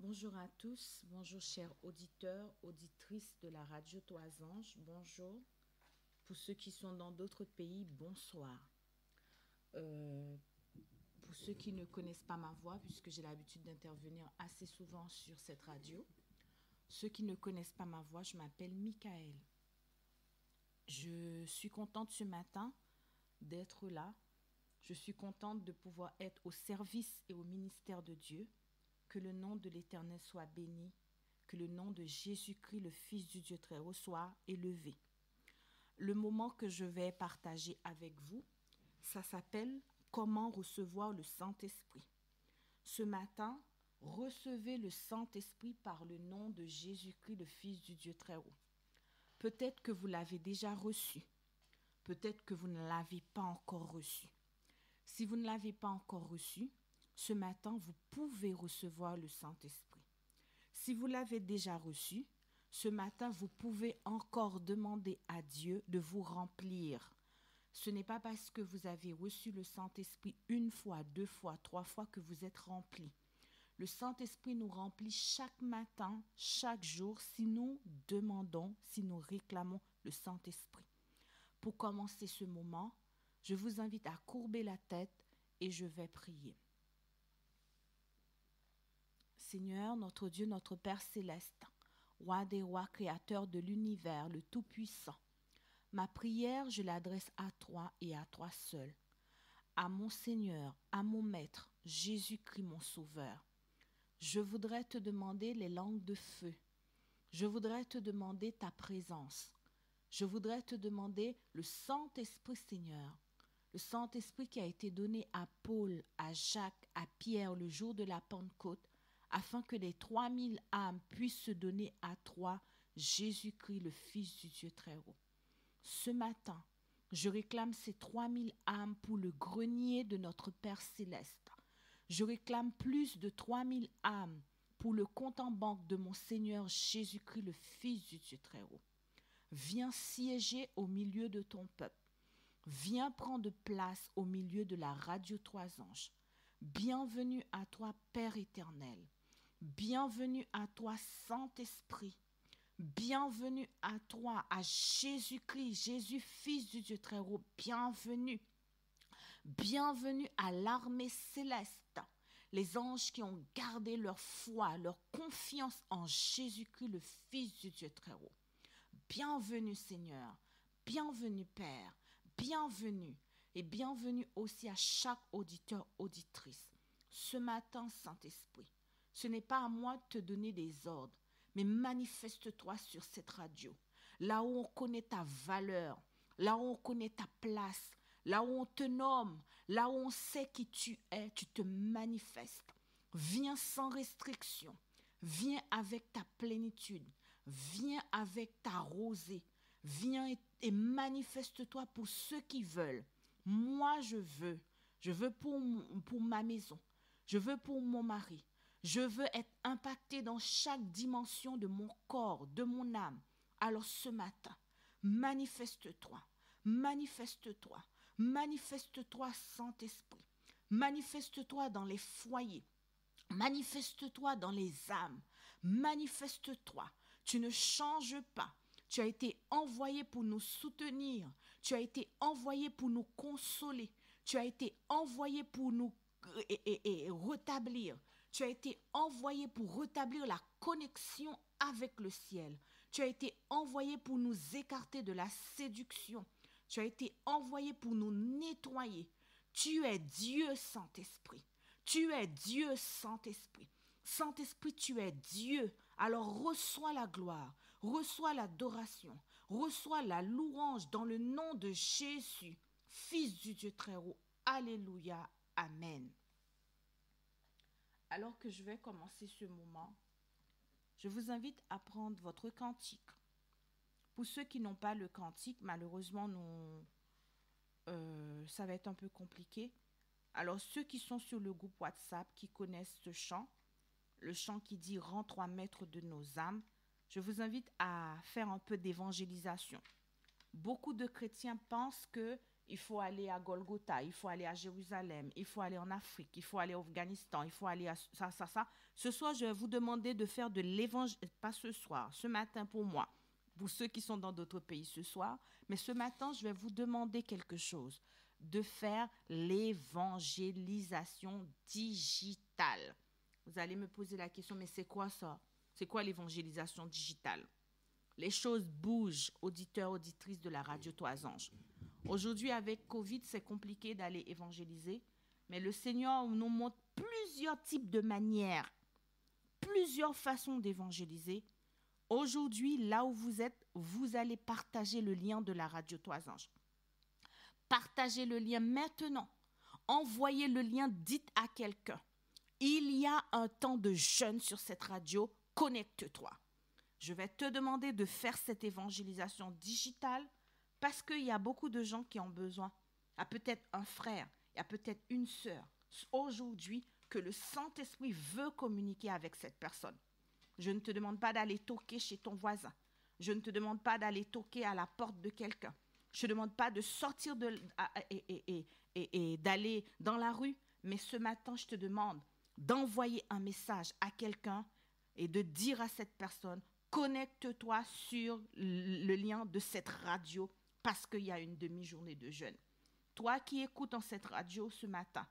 Bonjour à tous, bonjour chers auditeurs, auditrices de la radio Toisange, bonjour. Pour ceux qui sont dans d'autres pays, bonsoir. Pour ceux qui ne connaissent pas ma voix, puisque j'ai l'habitude d'intervenir assez souvent sur cette radio, ceux qui ne connaissent pas ma voix, je m'appelle Michael. Je suis contente ce matin d'être là. Je suis contente de pouvoir être au service et au ministère de Dieu. Que le nom de l'Éternel soit béni, que le nom de Jésus-Christ, le Fils du Dieu très haut, soit élevé. Le moment que je vais partager avec vous, ça s'appelle « Comment recevoir le Saint-Esprit ». Ce matin, recevez le Saint-Esprit par le nom de Jésus-Christ, le Fils du Dieu très haut. Peut-être que vous l'avez déjà reçu, peut-être que vous ne l'avez pas encore reçu. Si vous ne l'avez pas encore reçu, ce matin, vous pouvez recevoir le Saint-Esprit. Si vous l'avez déjà reçu, ce matin, vous pouvez encore demander à Dieu de vous remplir. Ce n'est pas parce que vous avez reçu le Saint-Esprit une fois, deux fois, trois fois que vous êtes rempli. Le Saint-Esprit nous remplit chaque matin, chaque jour, si nous demandons, si nous réclamons le Saint-Esprit. Pour commencer ce moment, je vous invite à courber la tête et je vais prier. Seigneur, notre Dieu, notre Père céleste, roi des rois, créateur de l'univers, le Tout-Puissant, ma prière, je l'adresse à toi et à toi seul, à mon Seigneur, à mon Maître, Jésus-Christ, mon Sauveur. Je voudrais te demander les langues de feu. Je voudrais te demander ta présence. Je voudrais te demander le Saint-Esprit, Seigneur. Le Saint-Esprit qui a été donné à Paul, à Jacques, à Pierre le jour de la Pentecôte, afin que les 3000 âmes puissent se donner à toi, Jésus-Christ, le Fils du Dieu très haut. Ce matin, je réclame ces 3000 âmes pour le grenier de notre Père céleste. Je réclame plus de 3000 âmes pour le compte en banque de mon Seigneur Jésus-Christ, le Fils du Dieu très haut. Viens siéger au milieu de ton peuple. Viens prendre place au milieu de la radio Toisange. Bienvenue à toi, Père éternel. Bienvenue à toi, Saint-Esprit. Bienvenue à toi, à Jésus-Christ, Jésus, Fils du Dieu très haut. Bienvenue. Bienvenue à l'armée céleste. Les anges qui ont gardé leur foi, leur confiance en Jésus-Christ, le Fils du Dieu très haut. Bienvenue, Seigneur. Bienvenue, Père. Bienvenue. Et bienvenue aussi à chaque auditeur, auditrice. Ce matin, Saint-Esprit, ce n'est pas à moi de te donner des ordres, mais manifeste-toi sur cette radio. Là où on connaît ta valeur, là où on connaît ta place, là où on te nomme, là où on sait qui tu es, tu te manifestes. Viens sans restriction. Viens avec ta plénitude. Viens avec ta rosée. Viens et manifeste-toi pour ceux qui veulent. Moi, je veux. Je veux pour ma maison. Je veux pour mon mari. Je veux être impacté dans chaque dimension de mon corps, de mon âme. Alors ce matin, manifeste-toi. Manifeste-toi. Manifeste-toi, Saint-Esprit. Manifeste-toi dans les foyers. Manifeste-toi dans les âmes. Manifeste-toi. Tu ne changes pas. Tu as été envoyé pour nous soutenir. Tu as été envoyé pour nous consoler. Tu as été envoyé pour nous rétablir. Tu as été envoyé pour rétablir la connexion avec le ciel. Tu as été envoyé pour nous écarter de la séduction. Tu as été envoyé pour nous nettoyer. Tu es Dieu, Saint-Esprit. Tu es Dieu, Saint-Esprit. Saint-Esprit, tu es Dieu. Alors reçois la gloire, reçois l'adoration, reçois la louange dans le nom de Jésus, Fils du Dieu très haut. Alléluia. Amen. Alors que je vais commencer ce moment, je vous invite à prendre votre cantique. Pour ceux qui n'ont pas le cantique, malheureusement, ça va être un peu compliqué. Alors, ceux qui sont sur le groupe WhatsApp, qui connaissent ce chant, le chant qui dit « Rends-toi maître de nos âmes », je vous invite à faire un peu d'évangélisation. Beaucoup de chrétiens pensent qu'il Il faut aller à Golgotha, il faut aller à Jérusalem, il faut aller en Afrique, il faut aller au Afghanistan, il faut aller à ça. Ce soir, je vais vous demander de faire de l'évangile, pas ce soir, ce matin pour moi, pour ceux qui sont dans d'autres pays ce soir, mais ce matin, je vais vous demander quelque chose, de faire l'évangélisation digitale. Vous allez me poser la question, mais c'est quoi ça? C'est quoi l'évangélisation digitale? Les choses bougent, auditeurs, auditrices de la radio Trois Anges. Aujourd'hui, avec Covid, c'est compliqué d'aller évangéliser, mais le Seigneur nous montre plusieurs types de manières, plusieurs façons d'évangéliser. Aujourd'hui, là où vous êtes, vous allez partager le lien de la radio Trois Anges. Partagez le lien maintenant. Envoyez le lien, dites à quelqu'un. Il y a un temps de jeûne sur cette radio, connecte-toi. Je vais te demander de faire cette évangélisation digitale parce qu'il y a beaucoup de gens qui ont besoin. Il y a peut-être un frère, il y a peut-être une sœur aujourd'hui que le Saint-Esprit veut communiquer avec cette personne. Je ne te demande pas d'aller toquer chez ton voisin. Je ne te demande pas d'aller toquer à la porte de quelqu'un. Je ne te demande pas de sortir et d'aller dans la rue. Mais ce matin, je te demande d'envoyer un message à quelqu'un et de dire à cette personne, connecte-toi sur le lien de cette radio parce qu'il y a une demi-journée de jeûne. Toi qui écoutes dans cette radio ce matin,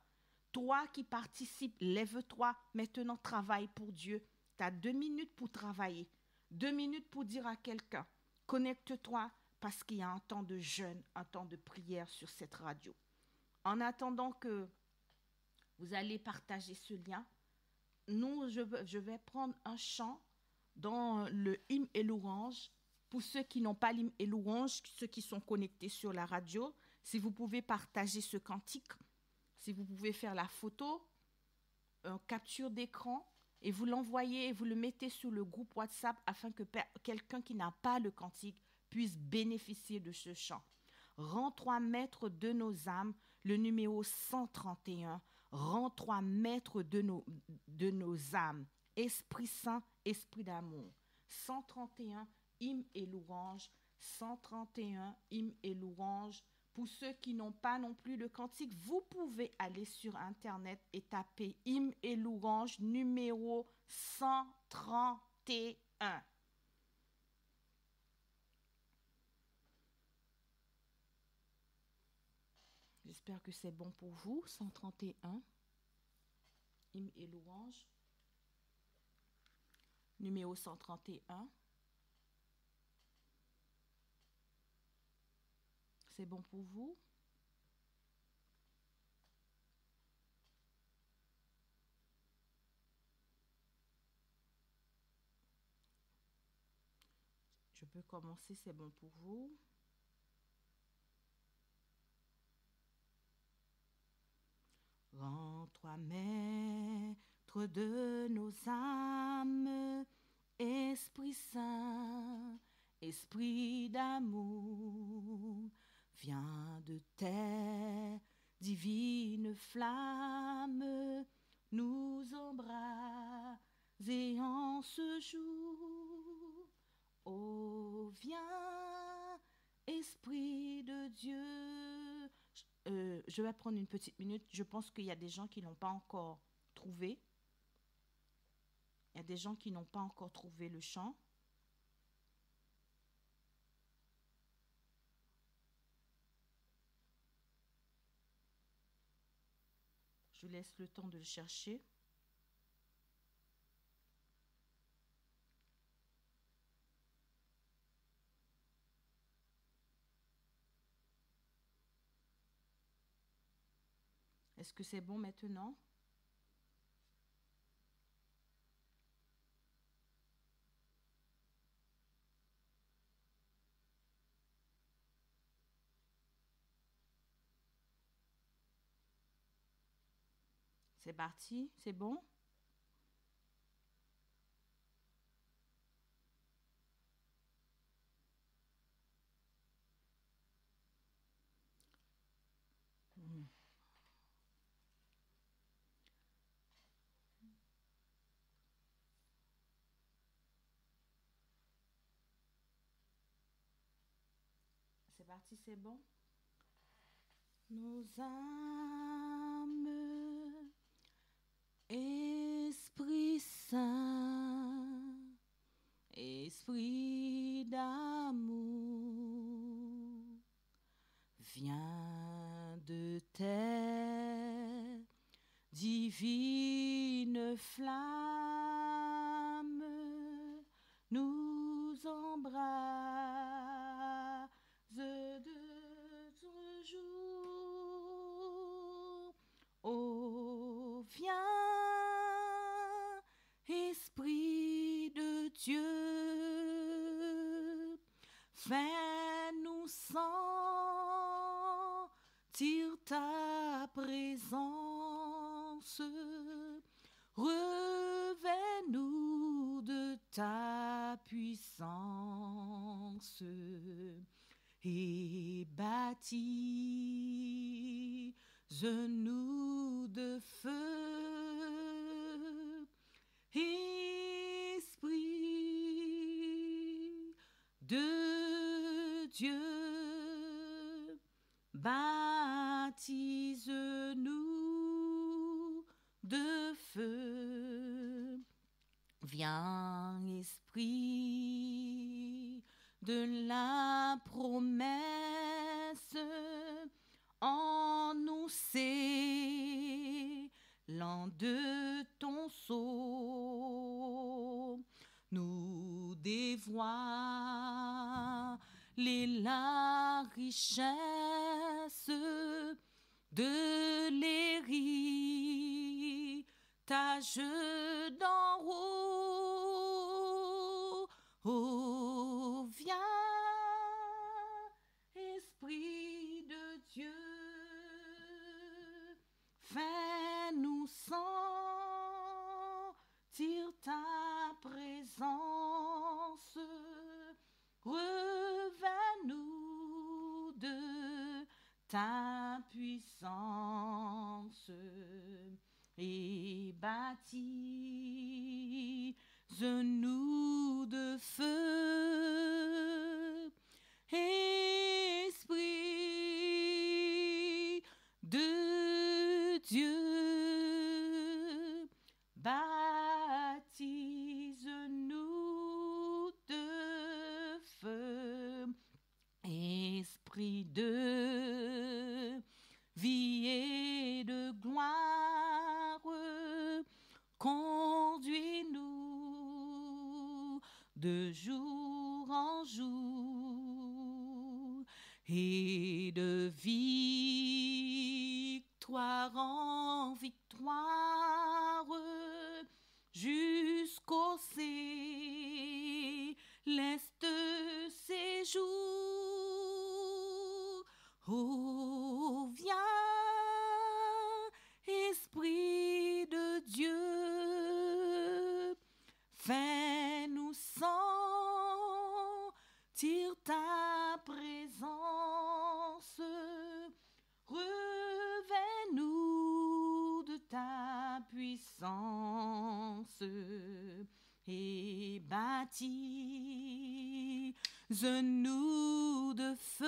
toi qui participes, lève-toi, maintenant travaille pour Dieu. Tu as 2 minutes pour travailler, 2 minutes pour dire à quelqu'un, connecte-toi parce qu'il y a un temps de jeûne, un temps de prière sur cette radio. En attendant que vous allez partager ce lien, je vais prendre un chant dans le hymne et louange. Pour ceux qui n'ont pas l'hymne et louange, ceux qui sont connectés sur la radio, si vous pouvez partager ce cantique, si vous pouvez faire la photo, capture d'écran, et vous l'envoyez et vous le mettez sur le groupe WhatsApp afin que quelqu'un qui n'a pas le cantique puisse bénéficier de ce chant. Rends-toi maître de nos âmes, le numéro 131. Rends-toi maître de nos âmes. Esprit Saint, Esprit d'amour. 131, hymne et louange. 131, hymne et louange. Pour ceux qui n'ont pas non plus le cantique, vous pouvez aller sur Internet et taper hymne et louange numéro 131. J'espère que c'est bon pour vous. 131, hymne et louange numéro 131. C'est bon pour vous? Je peux commencer, c'est bon pour vous? Rends-toi maître de nos âmes, Esprit Saint, Esprit d'amour, viens de terre, divine flamme, nous embraser en ce jour. Oh, viens, Esprit de Dieu. Je vais prendre une petite minute. Je pense qu'il y a des gens qui ne l'ont pas encore trouvé. Il y a des gens qui n'ont pas encore trouvé le chant. Je laisse le temps de le chercher. Est-ce que c'est bon maintenant? C'est parti, c'est bon? C'est parti, c'est bon? nos âmes. Esprit Saint, Esprit d'amour, viens de tes divines flammes, nous embrase de ton jour. Oh, viens, Esprit de Dieu, fais-nous sentir ta présence, revêt-nous de ta puissance et baptise-nous de feu. Esprit de Dieu, baptise-nous de feu. Viens, Esprit de la promesse, en nous scellant de ton sceau, nous dévoiler la richesse de l'héritage d'en haut. Oh, viens, Esprit de Dieu, fais-nous sentir ta présence, revêt-nous de ta puissance et baptise-nous de feu. Esprit de Dieu, baptise-nous de feu. Esprit de vie et de gloire, conduis-nous de jour en jour et de victoire en victoire jusqu'au céleste séjour. Oh, viens, Esprit de Dieu, fais-nous sentir ta présence, revêt-nous de ta puissance et baptise-nous de feu.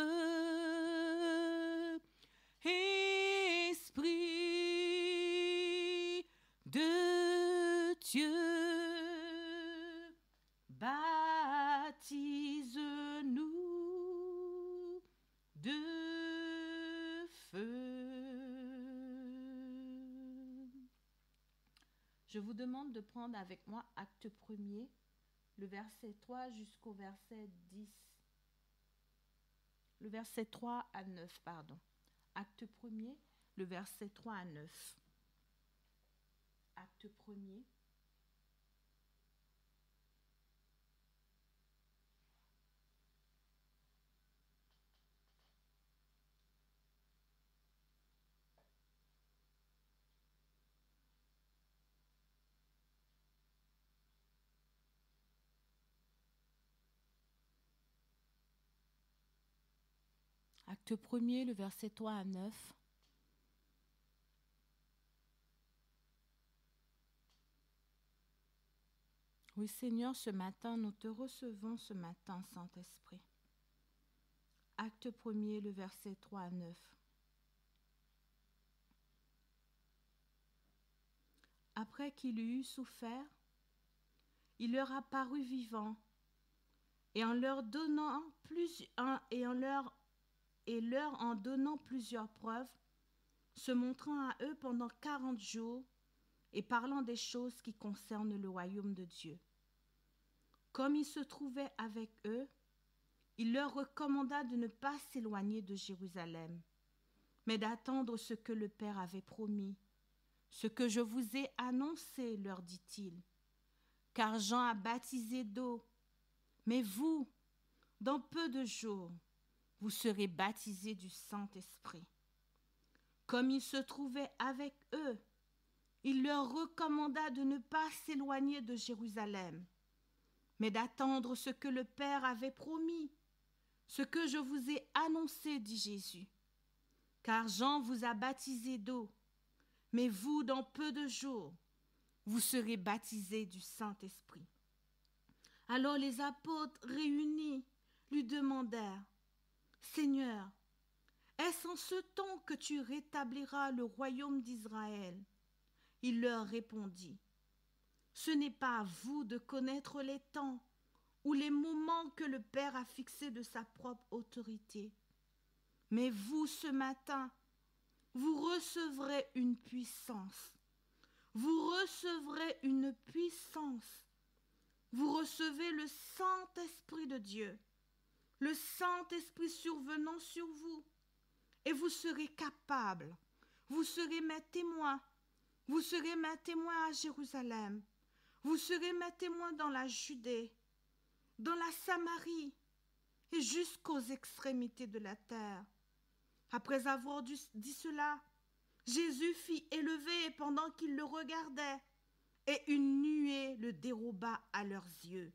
Esprit de Dieu, baptise-nous de feu. Je vous demande de prendre avec moi Acte 1er, le verset 3 jusqu'au verset 10. Le verset 3 à 9, pardon. Acte 1er, le verset 3 à 9. Acte 1er. Acte 1er, le verset 3 à 9. Oui, Seigneur, ce matin, nous te recevons ce matin, Saint-Esprit. Acte 1er, le verset 3 à 9. après qu'il eut souffert, il leur apparut vivant, et leur en donnant plusieurs preuves, se montrant à eux pendant 40 jours et parlant des choses qui concernent le royaume de Dieu. Comme il se trouvait avec eux, il leur recommanda de ne pas s'éloigner de Jérusalem, mais d'attendre ce que le Père avait promis. Ce que je vous ai annoncé, leur dit-il, car Jean a baptisé d'eau, mais vous, dans peu de jours, vous serez baptisés du Saint-Esprit. Comme il se trouvait avec eux, il leur recommanda de ne pas s'éloigner de Jérusalem, mais d'attendre ce que le Père avait promis, ce que je vous ai annoncé, dit Jésus. Car Jean vous a baptisé d'eau, mais vous, dans peu de jours, vous serez baptisés du Saint-Esprit. Alors les apôtres réunis lui demandèrent, Seigneur, est-ce en ce temps que tu rétabliras le royaume d'Israël? Il leur répondit, ce n'est pas à vous de connaître les temps ou les moments que le Père a fixés de sa propre autorité. Mais vous, ce matin, vous recevrez une puissance. Vous recevrez une puissance. Vous recevez le Saint-Esprit de Dieu, le Saint-Esprit survenant sur vous, et vous serez capables, vous serez mes témoins, vous serez mes témoins à Jérusalem, vous serez mes témoins dans la Judée, dans la Samarie et jusqu'aux extrémités de la terre. Après avoir dit cela, Jésus fit élever pendant qu'ils le regardaient, et une nuée le déroba à leurs yeux.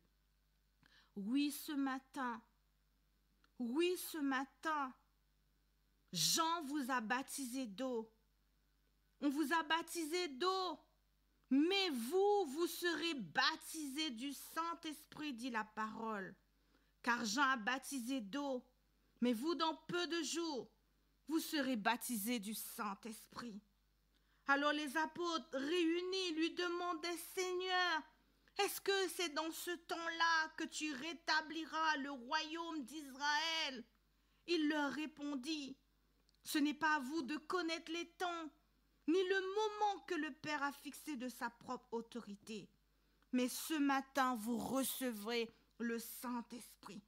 Oui, ce matin, Jean vous a baptisé d'eau. On vous a baptisé d'eau, mais vous serez baptisés du Saint-Esprit, dit la parole. Car Jean a baptisé d'eau, mais vous, dans peu de jours, vous serez baptisés du Saint-Esprit. Alors les apôtres réunis lui demandaient, Seigneur, est-ce que c'est dans ce temps-là que tu rétabliras le royaume d'Israël? Il leur répondit, ce n'est pas à vous de connaître les temps, ni le moment que le Père a fixé de sa propre autorité. Mais ce matin, vous recevrez le Saint-Esprit.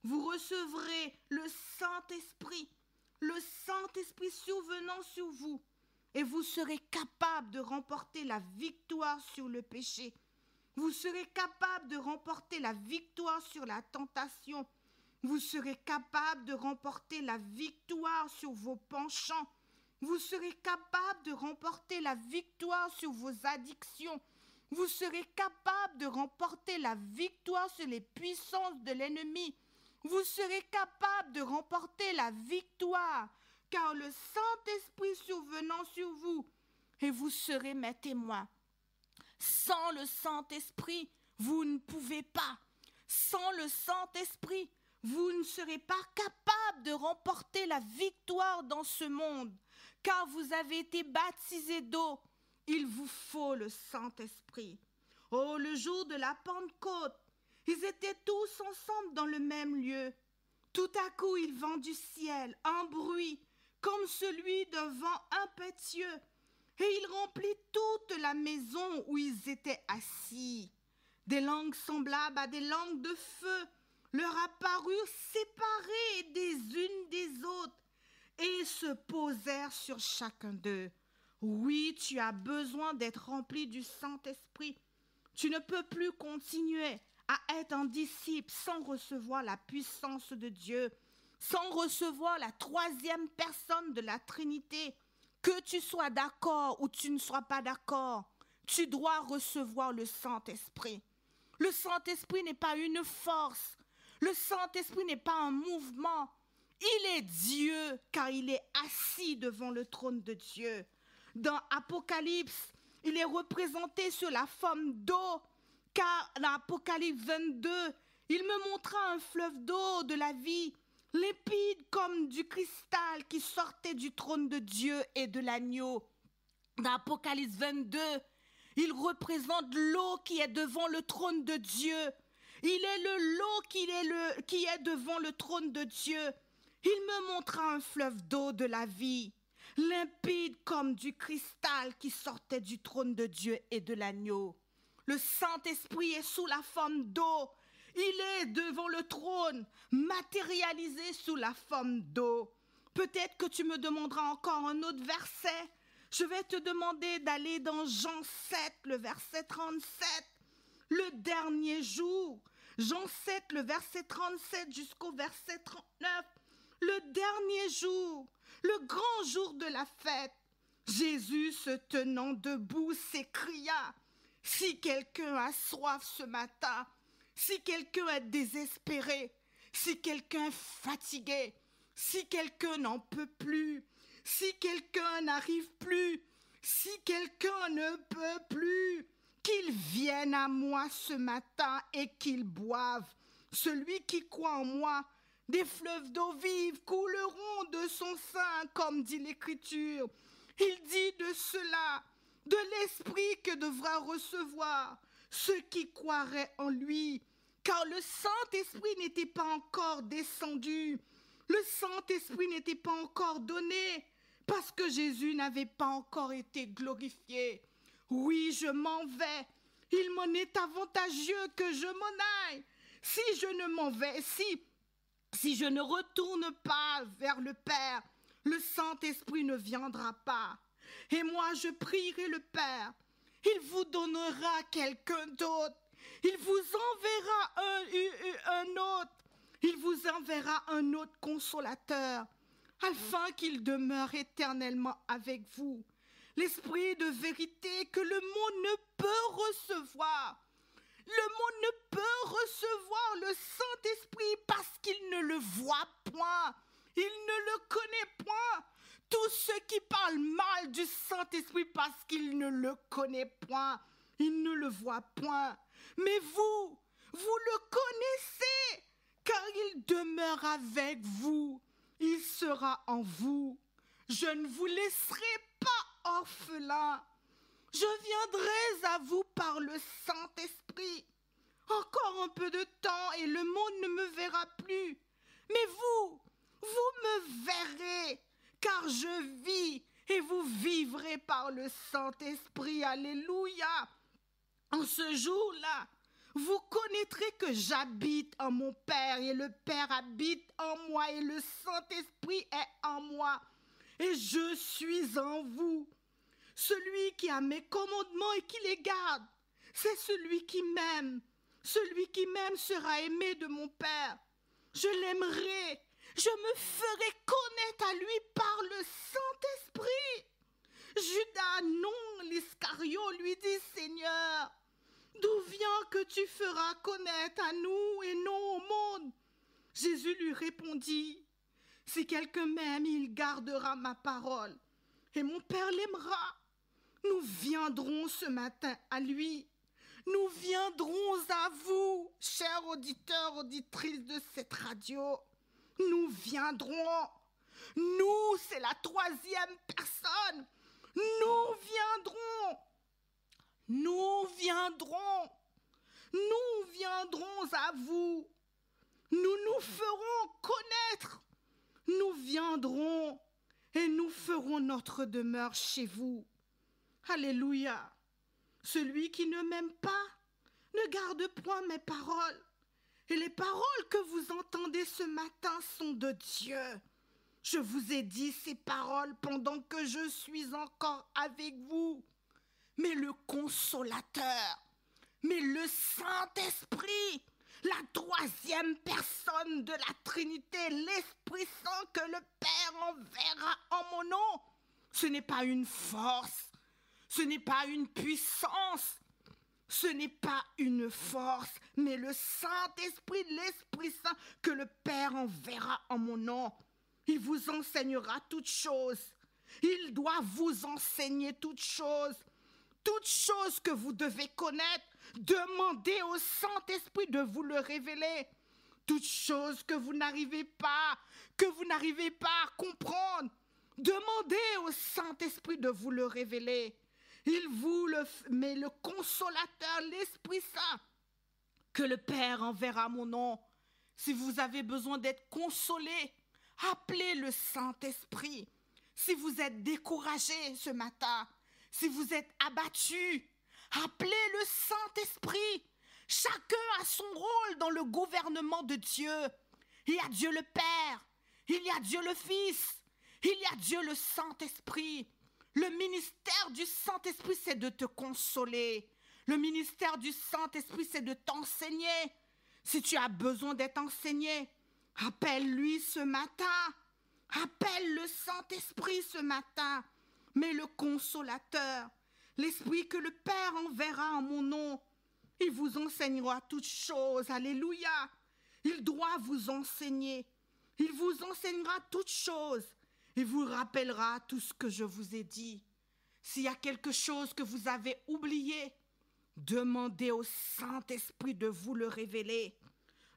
Vous recevrez le Saint-Esprit survenant sur vous, et vous serez capable de remporter la victoire sur le péché. Vous serez capable de remporter la victoire sur la tentation. Vous serez capable de remporter la victoire sur vos penchants. Vous serez capable de remporter la victoire sur vos addictions. Vous serez capable de remporter la victoire sur les puissances de l'ennemi. Vous serez capable de remporter la victoire, car le Saint-Esprit survenant sur vous, et vous serez mes témoins. Sans le Saint-Esprit, vous ne pouvez pas. Sans le Saint-Esprit, vous ne serez pas capable de remporter la victoire dans ce monde, car vous avez été baptisés d'eau. Il vous faut le Saint-Esprit. Oh, le jour de la Pentecôte, ils étaient tous ensemble dans le même lieu. Tout à coup, il vint du ciel un bruit comme celui d'un vent impétueux, et il remplit toute la maison où ils étaient assis. Des langues semblables à des langues de feu leur apparurent séparées des unes des autres et se posèrent sur chacun d'eux. Oui, tu as besoin d'être rempli du Saint-Esprit. Tu ne peux plus continuer à être un disciple sans recevoir la puissance de Dieu, sans recevoir la troisième personne de la Trinité. Que tu sois d'accord ou tu ne sois pas d'accord, tu dois recevoir le Saint-Esprit. Le Saint-Esprit n'est pas une force. Le Saint-Esprit n'est pas un mouvement. Il est Dieu, car il est assis devant le trône de Dieu. Dans Apocalypse, il est représenté sur la forme d'eau, car dans Apocalypse 22, il me montra un fleuve d'eau de la vie, limpide comme du cristal qui sortait du trône de Dieu et de l'agneau. Dans Apocalypse 22, Il représente l'eau qui est devant le trône de Dieu. Il est l'eau qui est devant le trône de Dieu. Il me montra un fleuve d'eau de la vie, limpide comme du cristal qui sortait du trône de Dieu et de l'agneau. Le Saint-Esprit est sous la forme d'eau. Il est devant le trône, matérialisé sous la forme d'eau. Peut-être que tu me demanderas encore un autre verset. Je vais te demander d'aller dans Jean 7, le verset 37, le dernier jour. Jean 7, le verset 37 jusqu'au verset 39, le dernier jour, le grand jour de la fête. Jésus, se tenant debout, s'écria, « Si quelqu'un a soif ce matin, si quelqu'un est désespéré, si quelqu'un est fatigué, si quelqu'un n'en peut plus, si quelqu'un n'arrive plus, si quelqu'un ne peut plus, qu'il vienne à moi ce matin et qu'il boive. Celui qui croit en moi, des fleuves d'eau vive couleront de son sein, comme dit l'Écriture. Il dit de cela, de l'Esprit que devra recevoir ceux qui croiraient en lui, car le Saint-Esprit n'était pas encore descendu, le Saint-Esprit n'était pas encore donné, parce que Jésus n'avait pas encore été glorifié. Oui, je m'en vais. Il m'en est avantageux que je m'en aille. Si je ne m'en vais, si je ne retourne pas vers le Père, le Saint-Esprit ne viendra pas. Et moi, je prierai le Père. Il vous donnera quelqu'un d'autre. Il vous enverra un autre. Il vous enverra un autre consolateur, afin qu'il demeure éternellement avec vous. L'Esprit de vérité que le monde ne peut recevoir. Le monde ne peut recevoir le Saint-Esprit parce qu'il ne le voit point. Il ne le connaît point. Tous ceux qui parlent mal du Saint-Esprit parce qu'il ne le connaît point. Il ne le voit point. Mais vous le connaissez, car il demeure avec vous. Il sera en vous. Je ne vous laisserai pas orphelin. Je viendrai à vous par le Saint-Esprit. Encore un peu de temps et le monde ne me verra plus. Mais vous me verrez, car je vis et vous vivrez par le Saint-Esprit. Alléluia. En ce jour-là, vous connaîtrez que j'habite en mon Père et le Père habite en moi et le Saint-Esprit est en moi et je suis en vous. Celui qui a mes commandements et qui les garde, c'est celui qui m'aime. Celui qui m'aime sera aimé de mon Père. Je l'aimerai, je me ferai connaître à lui par le Saint-Esprit. Judas, non, l'Iscario, lui dit, Seigneur, d'où vient que tu feras connaître à nous et non au monde? Jésus lui répondit, si quelqu'un m'aime, il gardera ma parole et mon Père l'aimera. Nous viendrons ce matin à lui. Nous viendrons à vous, chers auditeurs, auditrices de cette radio. Nous viendrons. Nous, c'est la troisième personne. Nous viendrons. Nous viendrons. Nous viendrons à vous. Nous nous ferons connaître. Nous viendrons et nous ferons notre demeure chez vous. Alléluia. Celui qui ne m'aime pas ne garde point mes paroles. Et les paroles que vous entendez ce matin sont de Dieu. Je vous ai dit ces paroles pendant que je suis encore avec vous. Mais le Consolateur, mais le Saint-Esprit, la troisième personne de la Trinité, l'Esprit Saint que le Père enverra en mon nom, ce n'est pas une force. Ce n'est pas une puissance, ce n'est pas une force, mais le Saint-Esprit, l'Esprit Saint que le Père enverra en mon nom. Il vous enseignera toutes choses. Il doit vous enseigner toutes choses que vous devez connaître. Demandez au Saint-Esprit de vous le révéler. Toutes choses que vous n'arrivez pas à comprendre. Demandez au Saint-Esprit de vous le révéler. Mais le consolateur, l'Esprit Saint, que le Père enverra mon nom. Si vous avez besoin d'être consolé, appelez le Saint-Esprit. Si vous êtes découragé ce matin, si vous êtes abattu, appelez le Saint-Esprit. Chacun a son rôle dans le gouvernement de Dieu. Il y a Dieu le Père, il y a Dieu le Fils, il y a Dieu le Saint-Esprit. Le ministère du Saint-Esprit, c'est de te consoler. Le ministère du Saint-Esprit, c'est de t'enseigner. Si tu as besoin d'être enseigné, appelle-lui ce matin. Appelle le Saint-Esprit ce matin. Mais le consolateur, l'Esprit que le Père enverra en mon nom, il vous enseignera toutes choses. Alléluia. Il doit vous enseigner. Il vous enseignera toutes choses. Il vous rappellera tout ce que je vous ai dit. S'il y a quelque chose que vous avez oublié, demandez au Saint-Esprit de vous le révéler.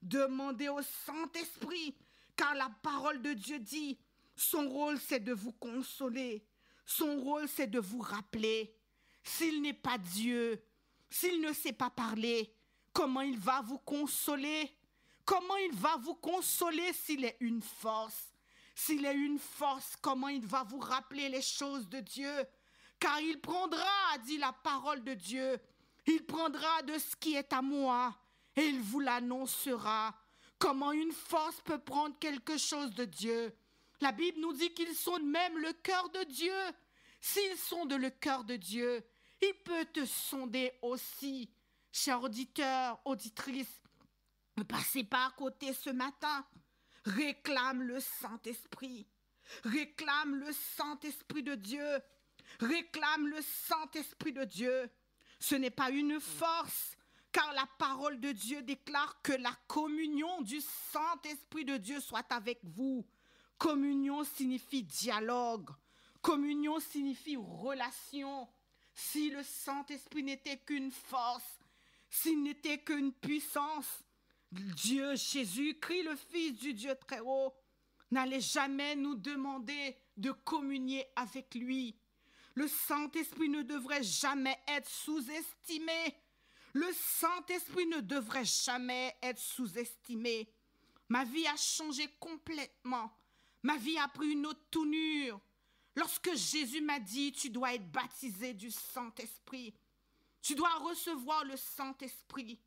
Demandez au Saint-Esprit, car la parole de Dieu dit, son rôle c'est de vous consoler. Son rôle c'est de vous rappeler. S'il n'est pas Dieu, s'il ne sait pas parler, comment il va vous consoler? Comment il va vous consoler s'il est une force? S'il est une force, comment il va vous rappeler les choses de Dieu? Car il prendra, dit la parole de Dieu, il prendra de ce qui est à moi et il vous l'annoncera. Comment une force peut prendre quelque chose de Dieu? La Bible nous dit qu'ils sont même le cœur de Dieu. S'ils sont de le cœur de Dieu, il peut te sonder aussi. Chers auditeurs, auditrices, ne passez pas à côté ce matin. Réclame le Saint-Esprit. Réclame le Saint-Esprit de Dieu. Réclame le Saint-Esprit de Dieu. Ce n'est pas une force, car la parole de Dieu déclare que la communion du Saint-Esprit de Dieu soit avec vous. Communion signifie dialogue. Communion signifie relation. Si le Saint-Esprit n'était qu'une force, s'il n'était qu'une puissance, Dieu, Jésus-Christ, le Fils du Dieu très haut, n'allait jamais nous demander de communier avec lui. Le Saint-Esprit ne devrait jamais être sous-estimé. Le Saint-Esprit ne devrait jamais être sous-estimé. Ma vie a changé complètement. Ma vie a pris une autre tournure. Lorsque Jésus m'a dit, tu dois être baptisé du Saint-Esprit. Tu dois recevoir le Saint-Esprit.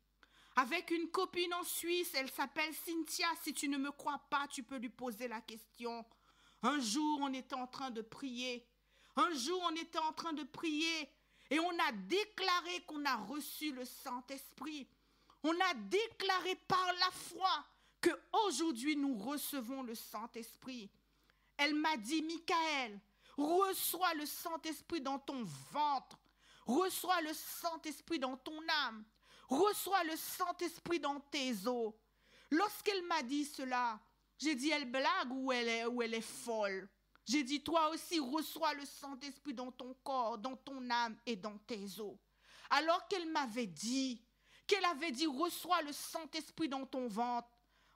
Avec une copine en Suisse, elle s'appelle Cynthia. Si tu ne me crois pas, tu peux lui poser la question. Un jour, on était en train de prier. Et on a déclaré qu'on a reçu le Saint-Esprit. On a déclaré par la foi qu'aujourd'hui, nous recevons le Saint-Esprit. Elle m'a dit, Michael, reçois le Saint-Esprit dans ton ventre. Reçois le Saint-Esprit dans ton âme. Reçois le Saint-Esprit dans tes os. Lorsqu'elle m'a dit cela, j'ai dit, elle blague ou elle est folle? J'ai dit, toi aussi, reçois le Saint-Esprit dans ton corps, dans ton âme et dans tes os. Alors qu'elle avait dit, reçois le Saint-Esprit dans ton ventre,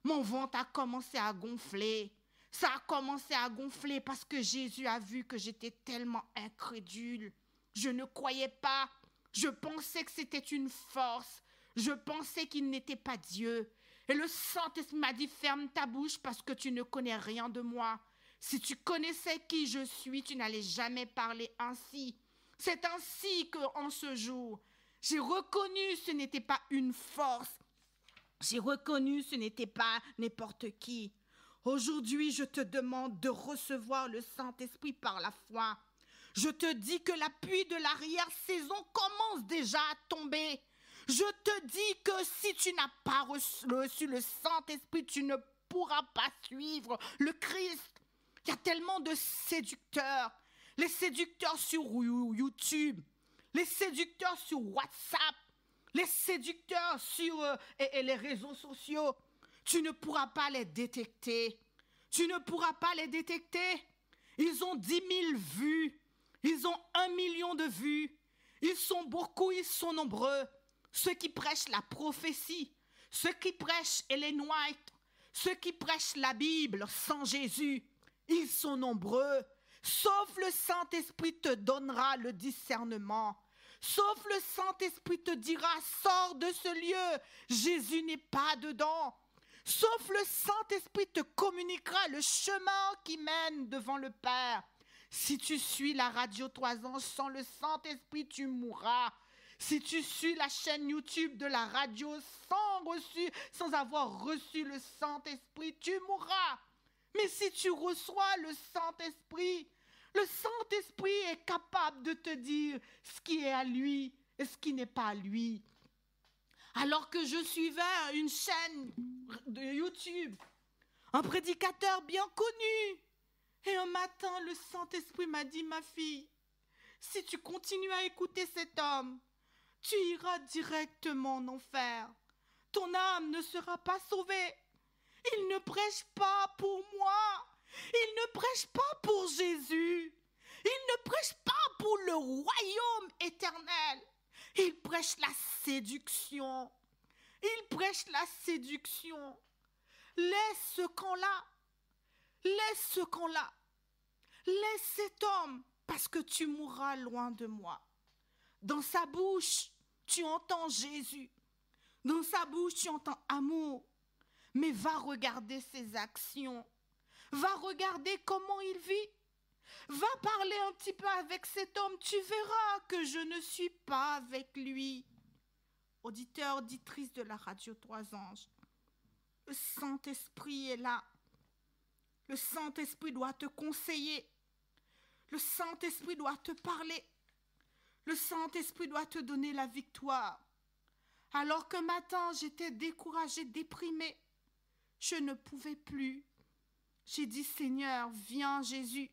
mon ventre a commencé à gonfler. Ça a commencé à gonfler parce que Jésus a vu que j'étais tellement incrédule. Je ne croyais pas. Je pensais que c'était une force. Je pensais qu'il n'était pas Dieu. Et le Saint-Esprit m'a dit, ferme ta bouche parce que tu ne connais rien de moi. Si tu connaissais qui je suis, tu n'allais jamais parler ainsi. C'est ainsi qu'en ce jour, j'ai reconnu ce n'était pas une force. J'ai reconnu ce n'était pas n'importe qui. Aujourd'hui, je te demande de recevoir le Saint-Esprit par la foi. Je te dis que la pluie de l'arrière-saison commence déjà à tomber. Je te dis que si tu n'as pas reçu le Saint-Esprit, tu ne pourras pas suivre le Christ. Il y a tellement de séducteurs. Les séducteurs sur YouTube, les séducteurs sur WhatsApp, les séducteurs sur les réseaux sociaux. Tu ne pourras pas les détecter. Tu ne pourras pas les détecter. Ils ont 10 000 vues. Ils ont 1 million de vues. Ils sont beaucoup, ils sont nombreux. Ceux qui prêchent la prophétie, ceux qui prêchent Ellen White, ceux qui prêchent la Bible sans Jésus, ils sont nombreux. Sauf le Saint-Esprit te donnera le discernement. Sauf le Saint-Esprit te dira, sors de ce lieu, Jésus n'est pas dedans. Sauf le Saint-Esprit te communiquera le chemin qui mène devant le Père. Si tu suis la radio 3 ans sans le Saint-Esprit, tu mourras. Si tu suis la chaîne YouTube de la radio sans avoir reçu le Saint-Esprit, tu mourras. Mais si tu reçois le Saint-Esprit est capable de te dire ce qui est à lui et ce qui n'est pas à lui. Alors que je suivais une chaîne de YouTube, un prédicateur bien connu, et un matin, le Saint-Esprit m'a dit, ma fille, si tu continues à écouter cet homme, tu iras directement en enfer. Ton âme ne sera pas sauvée. Il ne prêche pas pour moi. Il ne prêche pas pour Jésus. Il ne prêche pas pour le royaume éternel. Il prêche la séduction. Il prêche la séduction. Laisse ce camp-là. Laisse ce camp-là. Laisse cet homme parce que tu mourras loin de moi. Dans sa bouche, tu entends Jésus. Dans sa bouche, tu entends amour. Mais va regarder ses actions. Va regarder comment il vit. Va parler un petit peu avec cet homme. Tu verras que je ne suis pas avec lui. Auditeur, auditrice de la radio 3 anges, le Saint-Esprit est là. Le Saint-Esprit doit te conseiller. Le Saint-Esprit doit te parler. Le Saint-Esprit doit te donner la victoire. Alors qu'un matin, j'étais découragée, déprimée. Je ne pouvais plus. J'ai dit, Seigneur, viens Jésus.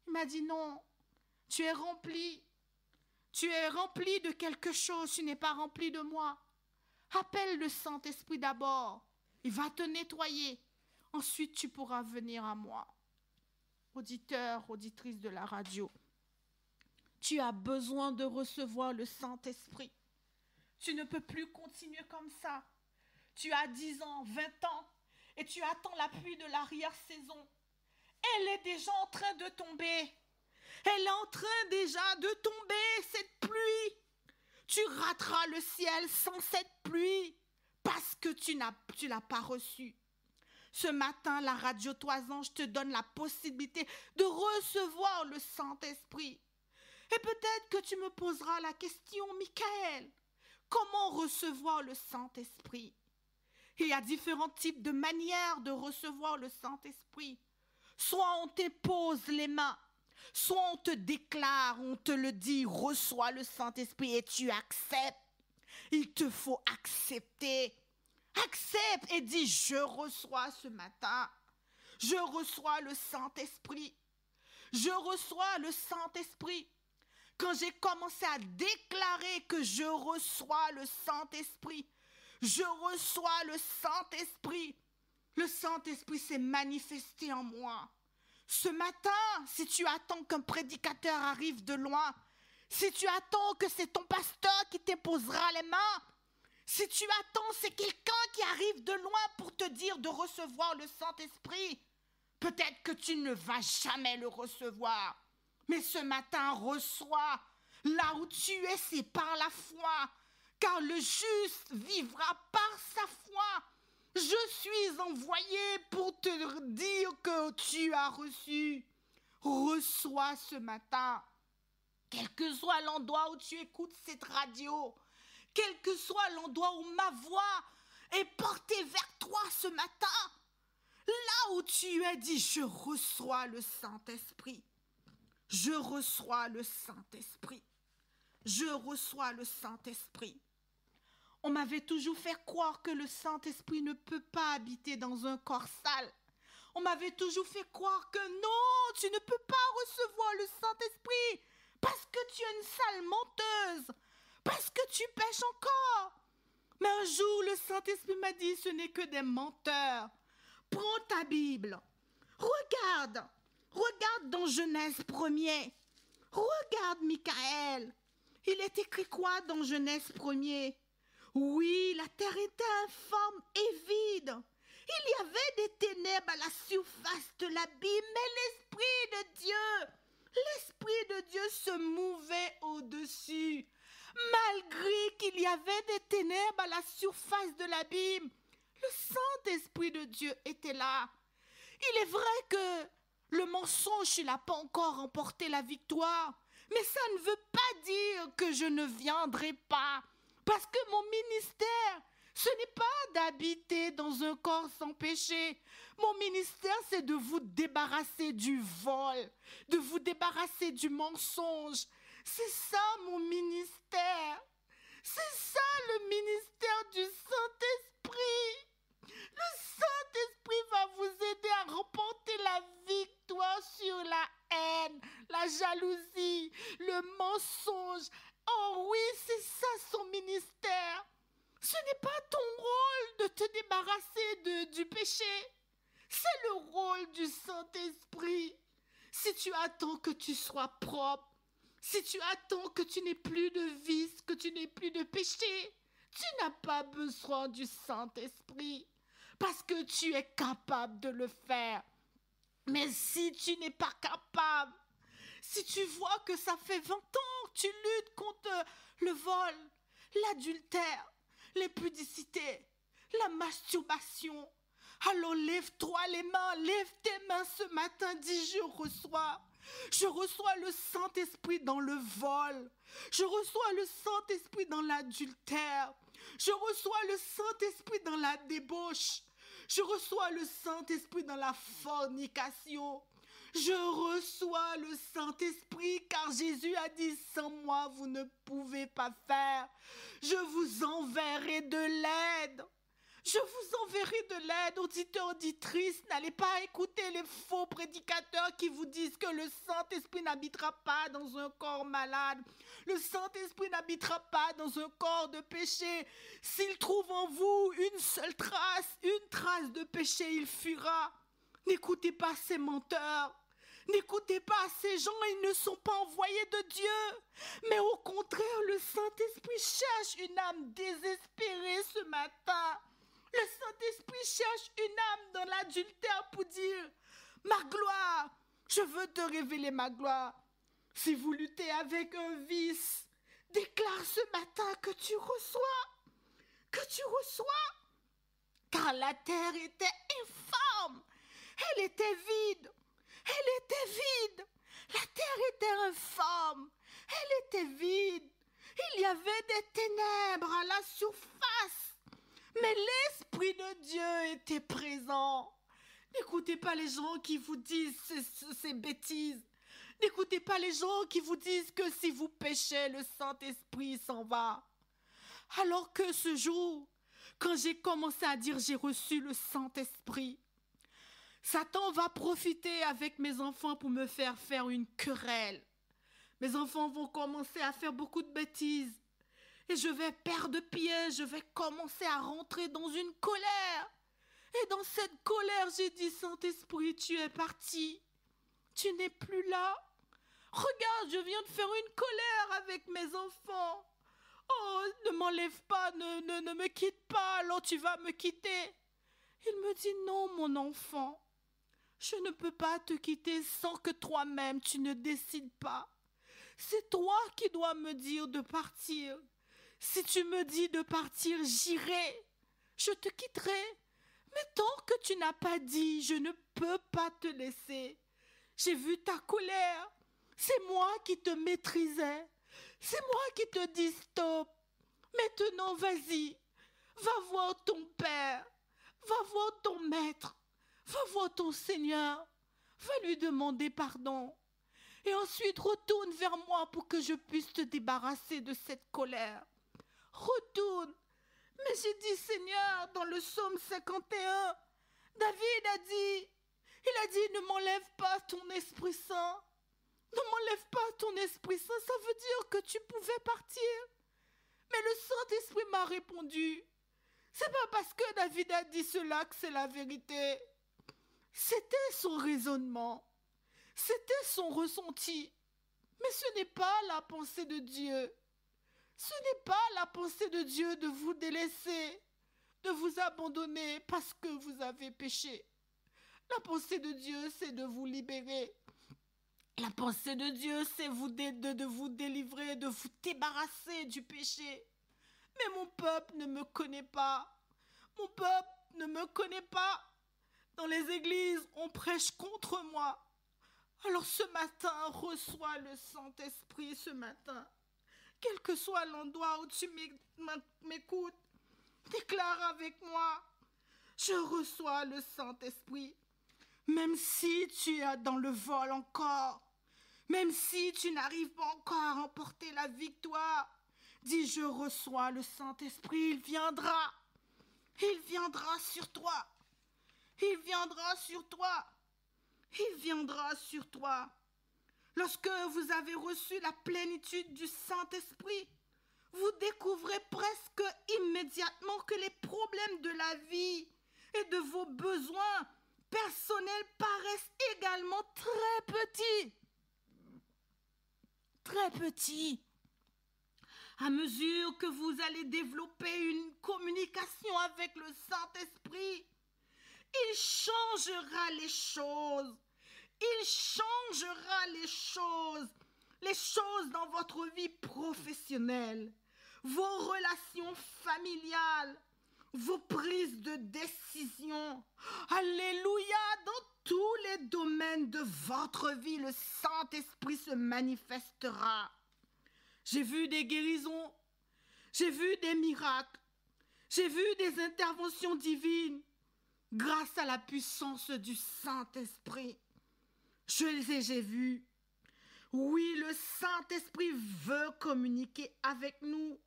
Il m'a dit, non, tu es rempli. Tu es rempli de quelque chose, tu n'es pas rempli de moi. Appelle le Saint-Esprit d'abord. Il va te nettoyer. Ensuite, tu pourras venir à moi. Auditeur, auditrice de la radio, tu as besoin de recevoir le Saint-Esprit. Tu ne peux plus continuer comme ça. Tu as 10 ans, 20 ans, et tu attends la pluie de l'arrière-saison. Elle est déjà en train de tomber. Elle est en train déjà de tomber, cette pluie. Tu rateras le ciel sans cette pluie parce que tu l'as pas reçue. Ce matin, la radio 3 anges te donne la possibilité de recevoir le Saint-Esprit. Et peut-être que tu me poseras la question, Michael, comment recevoir le Saint-Esprit? Il y a différents types de manières de recevoir le Saint-Esprit. Soit on te pose les mains, soit on te déclare, on te le dit, reçois le Saint-Esprit et tu acceptes. Il te faut accepter. Accepte et dis, je reçois ce matin. Je reçois le Saint-Esprit. Je reçois le Saint-Esprit. Quand j'ai commencé à déclarer que je reçois le Saint-Esprit, je reçois le Saint-Esprit. Le Saint-Esprit s'est manifesté en moi. Ce matin, si tu attends qu'un prédicateur arrive de loin, si tu attends que c'est ton pasteur qui te posera les mains, si tu attends, c'est quelqu'un qui arrive de loin pour te dire de recevoir le Saint-Esprit, peut-être que tu ne vas jamais le recevoir. Mais ce matin, reçois. Là où tu es, c'est par la foi. Car le juste vivra par sa foi. Je suis envoyé pour te dire que tu as reçu. Reçois ce matin. Quel que soit l'endroit où tu écoutes cette radio, quel que soit l'endroit où ma voix est portée vers toi ce matin, là où tu es, dis, je reçois le Saint-Esprit. Je reçois le Saint-Esprit. Je reçois le Saint-Esprit. On m'avait toujours fait croire que le Saint-Esprit ne peut pas habiter dans un corps sale. On m'avait toujours fait croire que non, tu ne peux pas recevoir le Saint-Esprit parce que tu es une sale menteuse, parce que tu pêches encore. Mais un jour, le Saint-Esprit m'a dit, ce n'est que des menteurs. Prends ta Bible, regarde dans Genèse 1er. Regarde Michael. Il est écrit quoi dans Genèse 1er? Oui, la terre était informe et vide. Il y avait des ténèbres à la surface de l'abîme, mais l'Esprit de Dieu se mouvait au-dessus. Malgré qu'il y avait des ténèbres à la surface de l'abîme, le Saint-Esprit de Dieu était là. Il est vrai que le mensonge, il n'a pas encore remporté la victoire, mais ça ne veut pas dire que je ne viendrai pas, parce que mon ministère, ce n'est pas d'habiter dans un corps sans péché. Mon ministère, c'est de vous débarrasser du vol, de vous débarrasser du mensonge. C'est ça mon ministère. C'est ça le ministère du Saint-Esprit. Le Saint-Esprit va vous aider à remporter la victoire sur la haine, la jalousie, le mensonge. Oh oui, c'est ça son ministère. Ce n'est pas ton rôle de te débarrasser du péché. C'est le rôle du Saint-Esprit. Si tu attends que tu sois propre, si tu attends que tu n'aies plus de vice, que tu n'aies plus de péché, tu n'as pas besoin du Saint-Esprit parce que tu es capable de le faire. Mais si tu n'es pas capable, si tu vois que ça fait 20 ans que tu luttes contre le vol, l'adultère, l'impudicité, la masturbation, alors lève-toi les mains, lève tes mains ce matin, dis je reçois le Saint-Esprit dans le vol, je reçois le Saint-Esprit dans l'adultère, je reçois le Saint-Esprit dans la débauche, je reçois le Saint-Esprit dans la fornication. Je reçois le Saint-Esprit car Jésus a dit sans moi vous ne pouvez pas faire. Je vous enverrai de l'aide. Je vous enverrai de l'aide, auditeurs, auditrices. N'allez pas écouter les faux prédicateurs qui vous disent que le Saint-Esprit n'habitera pas dans un corps malade. Le Saint-Esprit n'habitera pas dans un corps de péché. S'il trouve en vous une seule trace, une trace de péché, il fuira. N'écoutez pas ces menteurs. N'écoutez pas ces gens, ils ne sont pas envoyés de Dieu. Mais au contraire, le Saint-Esprit cherche une âme désespérée ce matin. Le Saint-Esprit cherche une âme dans l'adultère pour dire « Ma gloire, je veux te révéler ma gloire. » Si vous luttez avec un vice, déclare ce matin que tu reçois. Car la terre était informe. Elle était vide. La terre était informe. Elle était vide. Il y avait des ténèbres à la surface. Mais l'Esprit de Dieu était présent. N'écoutez pas les gens qui vous disent ces bêtises. N'écoutez pas les gens qui vous disent que si vous péchez, le Saint-Esprit s'en va. Alors que ce jour, quand j'ai commencé à dire j'ai reçu le Saint-Esprit, Satan va profiter avec mes enfants pour me faire une querelle. Mes enfants vont commencer à faire beaucoup de bêtises. Et je vais perdre pied, je vais commencer à rentrer dans une colère. Et dans cette colère, j'ai dit, Saint-Esprit, tu es parti. Tu n'es plus là. Regarde, je viens de faire une colère avec mes enfants. Oh, ne m'enlève pas, ne me quitte pas, alors tu vas me quitter. Il me dit, non, mon enfant. Je ne peux pas te quitter sans que toi-même tu ne décides pas. C'est toi qui dois me dire de partir. Si tu me dis de partir, j'irai. Je te quitterai. Mais tant que tu n'as pas dit, je ne peux pas te laisser. J'ai vu ta colère. C'est moi qui te maîtrisais. C'est moi qui te dis stop. Maintenant, vas-y. Va voir ton Père. Va voir ton Maître. Va voir ton Seigneur. Va lui demander pardon. Et ensuite, retourne vers moi pour que je puisse te débarrasser de cette colère. Retourne. Mais j'ai dit, Seigneur, dans le psaume 51, David a dit, ne m'enlève pas ton Esprit Saint. Ne m'enlève pas ton Esprit Saint. Ça veut dire que tu pouvais partir. Mais le Saint-Esprit m'a répondu, c'est pas parce que David a dit cela que c'est la vérité. C'était son raisonnement. C'était son ressenti. Mais ce n'est pas la pensée de Dieu. Ce n'est pas la pensée de Dieu de vous délaisser. de vous abandonner parce que vous avez péché. La pensée de Dieu, c'est de vous libérer. La pensée de Dieu, c'est de vous délivrer, de vous débarrasser du péché. Mais mon peuple ne me connaît pas. Mon peuple ne me connaît pas. Dans les églises, on prêche contre moi. Alors ce matin, reçois le Saint-Esprit ce matin. Quel que soit l'endroit où tu m'écoutes, déclare avec moi, je reçois le Saint-Esprit. Même si tu es dans le vol encore, même si tu n'arrives pas encore à remporter la victoire, dis je reçois le Saint-Esprit, il viendra sur toi, il viendra sur toi, il viendra sur toi. Lorsque vous avez reçu la plénitude du Saint-Esprit, vous découvrez presque immédiatement que les problèmes de la vie et de vos besoins personnels paraissent également très petits. Très petits. À mesure que vous allez développer une communication avec le Saint-Esprit, il changera les choses. Il changera les choses dans votre vie professionnelle, vos relations familiales, vos prises de décision. Alléluia, dans tous les domaines de votre vie, le Saint-Esprit se manifestera. J'ai vu des guérisons, j'ai vu des miracles, j'ai vu des interventions divines grâce à la puissance du Saint-Esprit. J'ai vu. Oui, le Saint-Esprit veut communiquer avec nous.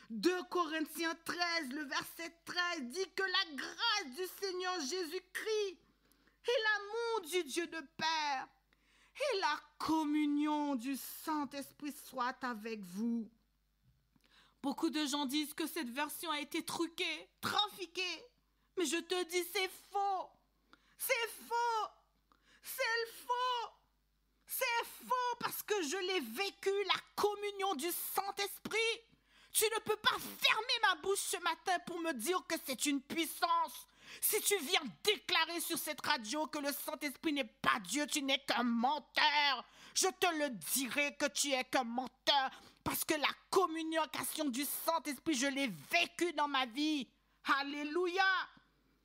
2 Corinthiens 13, le verset 13 dit que la grâce du Seigneur Jésus-Christ et l'amour du Dieu de Père et la communion du Saint-Esprit soient avec vous. Beaucoup de gens disent que cette version a été truquée, trafiquée. Mais je te dis, c'est faux. C'est faux. C'est faux. C'est faux parce que je l'ai vécu, la communion du Saint-Esprit. Tu ne peux pas fermer ma bouche ce matin pour me dire que c'est une puissance. Si tu viens déclarer sur cette radio que le Saint-Esprit n'est pas Dieu, tu n'es qu'un menteur. Je te le dirai que tu es qu'un menteur parce que la communication du Saint-Esprit, je l'ai vécu dans ma vie. Alléluia.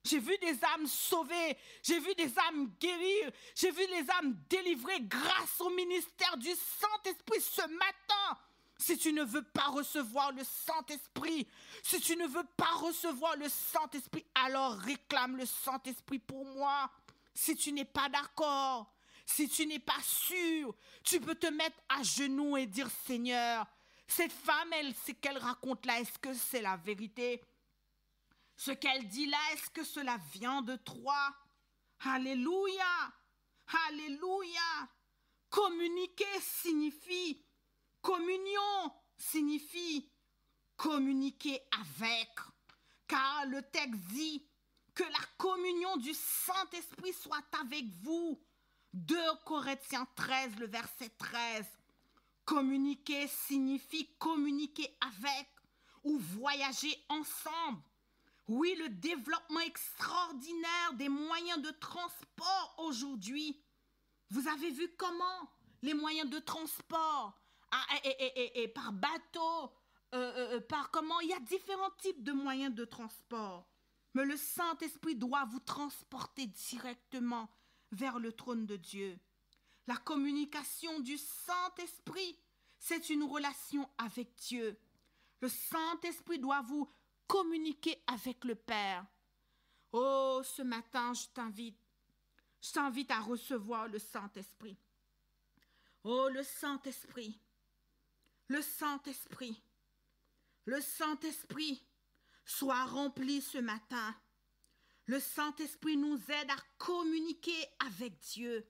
J'ai vu des âmes sauvées, j'ai vu des âmes guérir, j'ai vu des âmes délivrées grâce au ministère du Saint-Esprit ce matin. Si tu ne veux pas recevoir le Saint-Esprit, si tu ne veux pas recevoir le Saint-Esprit, alors réclame le Saint-Esprit pour moi. Si tu n'es pas d'accord, si tu n'es pas sûr, tu peux te mettre à genoux et dire Seigneur, cette femme, ce qu'elle raconte là, est-ce que c'est la vérité? Ce qu'elle dit là, est-ce que cela vient de toi? Alléluia! Alléluia! Communiquer signifie, communion signifie communiquer avec. Car le texte dit que la communion du Saint-Esprit soit avec vous. 2 Corinthiens 13, le verset 13. Communiquer signifie communiquer avec ou voyager ensemble. Oui, le développement extraordinaire des moyens de transport aujourd'hui. Vous avez vu comment les moyens de transport, par bateau, par comment, il y a différents types de moyens de transport. Mais le Saint-Esprit doit vous transporter directement vers le trône de Dieu. La communication du Saint-Esprit, c'est une relation avec Dieu. Le Saint-Esprit doit vous communiquer avec le Père. Oh, ce matin, je t'invite à recevoir le Saint-Esprit. Oh, le Saint-Esprit, le Saint-Esprit, le Saint-Esprit, sois rempli ce matin. Le Saint-Esprit nous aide à communiquer avec Dieu.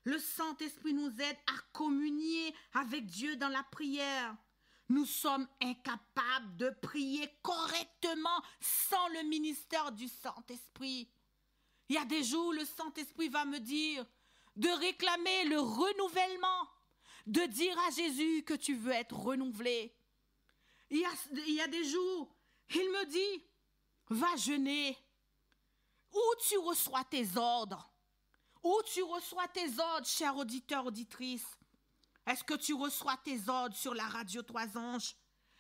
Le Saint-Esprit nous aide à communier avec Dieu dans la prière. Nous sommes incapables de prier correctement sans le ministère du Saint-Esprit. Il y a des jours où le Saint-Esprit va me dire de réclamer le renouvellement, de dire à Jésus que tu veux être renouvelé. Il y a des jours, il me dit Va jeûner. Où tu reçois tes ordres? Où tu reçois tes ordres, cher auditeur, auditrice? Est-ce que tu reçois tes ordres sur la radio Trois Anges?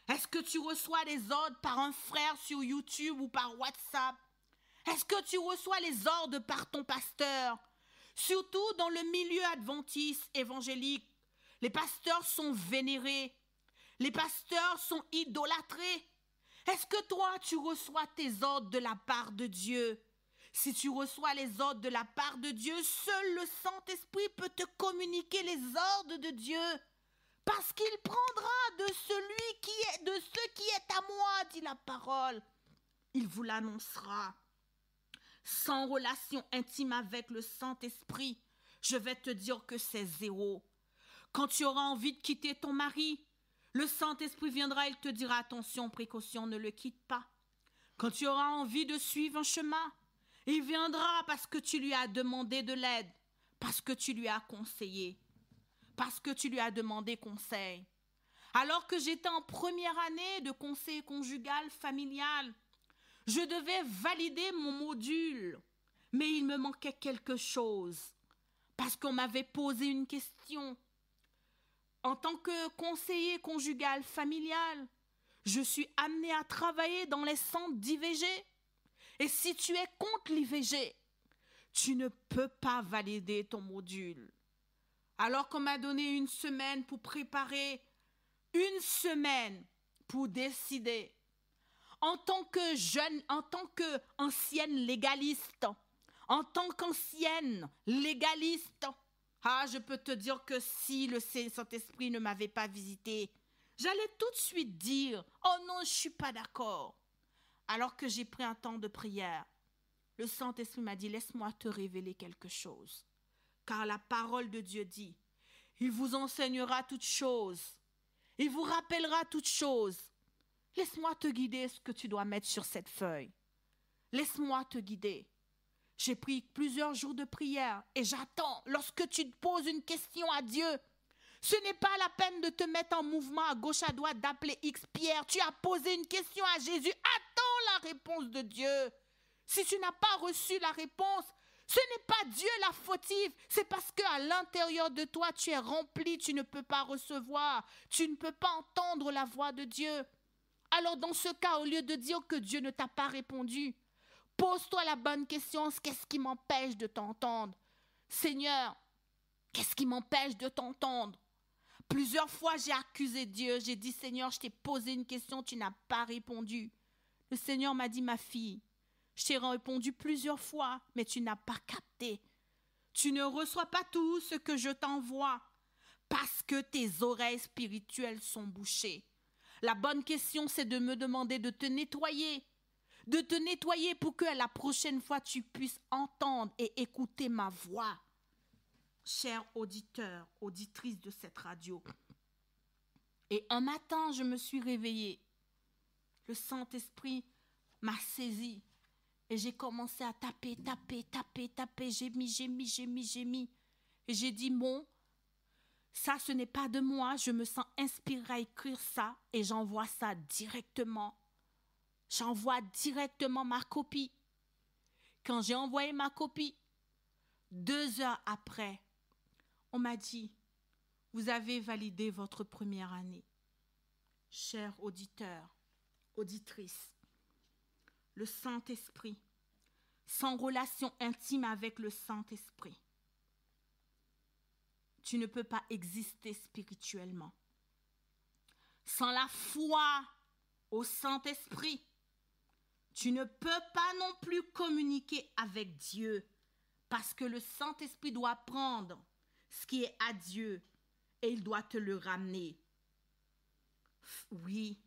Est-ce que tu reçois les ordres par un frère sur YouTube ou par WhatsApp? Est-ce que tu reçois les ordres par ton pasteur? Surtout dans le milieu adventiste évangélique, les pasteurs sont vénérés. Les pasteurs sont idolâtrés. Est-ce que toi, tu reçois tes ordres de la part de Dieu? Si tu reçois les ordres de la part de Dieu, seul le Saint-Esprit peut te communiquer les ordres de Dieu. Parce qu'il prendra de ce qui est à moi, dit la parole. Il vous l'annoncera. Sans relation intime avec le Saint-Esprit, je vais te dire que c'est zéro. Quand tu auras envie de quitter ton mari, le Saint-Esprit viendra, il te dira attention, précaution, ne le quitte pas. Quand tu auras envie de suivre un chemin, il viendra parce que tu lui as demandé de l'aide, parce que tu lui as conseillé, parce que tu lui as demandé conseil. Alors que j'étais en première année de conseil conjugal familial, je devais valider mon module, mais il me manquait quelque chose, parce qu'on m'avait posé une question. En tant que conseiller conjugal familial, je suis amenée à travailler dans les centres d'IVG. Et si tu es contre l'IVG, tu ne peux pas valider ton module. Alors qu'on m'a donné une semaine pour préparer, une semaine pour décider. En tant que jeune, en tant qu'ancienne légaliste, je peux te dire que si le Saint-Esprit ne m'avait pas visité, j'allais tout de suite dire « Oh non, je ne suis pas d'accord ». Alors que j'ai pris un temps de prière, le Saint-Esprit m'a dit « Laisse-moi te révéler quelque chose ». Car la parole de Dieu dit « Il vous enseignera toutes choses, il vous rappellera toutes choses ». Laisse-moi te guider ce que tu dois mettre sur cette feuille. Laisse-moi te guider. J'ai pris plusieurs jours de prière et j'attends. Lorsque tu te poses une question à Dieu, ce n'est pas la peine de te mettre en mouvement à gauche, à droite, d'appeler X Pierre. Tu as posé une question à Jésus. Attends la réponse de Dieu. Si tu n'as pas reçu la réponse, ce n'est pas Dieu la fautive. C'est parce qu'à l'intérieur de toi, tu es rempli. Tu ne peux pas recevoir. Tu ne peux pas entendre la voix de Dieu. Alors dans ce cas, au lieu de dire que Dieu ne t'a pas répondu, pose-toi la bonne question, qu'est-ce qui m'empêche de t'entendre? Seigneur, qu'est-ce qui m'empêche de t'entendre? Plusieurs fois, j'ai accusé Dieu, j'ai dit, Seigneur, je t'ai posé une question, tu n'as pas répondu. Le Seigneur m'a dit, ma fille, je t'ai répondu plusieurs fois, mais tu n'as pas capté. Tu ne reçois pas tout ce que je t'envoie parce que tes oreilles spirituelles sont bouchées. La bonne question, c'est de me demander de te nettoyer pour que la prochaine fois, tu puisses entendre et écouter ma voix. Cher auditeur, auditrice de cette radio. Et un matin, je me suis réveillée. Le Saint-Esprit m'a saisie et j'ai commencé à taper. J'ai mis. Et j'ai dit, bon, ça, ce n'est pas de moi, je me sens inspirée à écrire ça et j'envoie ça directement. J'envoie directement ma copie. Quand j'ai envoyé ma copie, 2 heures après, on m'a dit, vous avez validé votre première année. Cher auditeur, auditrice, le Saint-Esprit, sans relation intime avec le Saint-Esprit, tu ne peux pas exister spirituellement. Sans la foi au Saint-Esprit, tu ne peux pas non plus communiquer avec Dieu parce que le Saint-Esprit doit prendre ce qui est à Dieu et il doit te le ramener. Oui,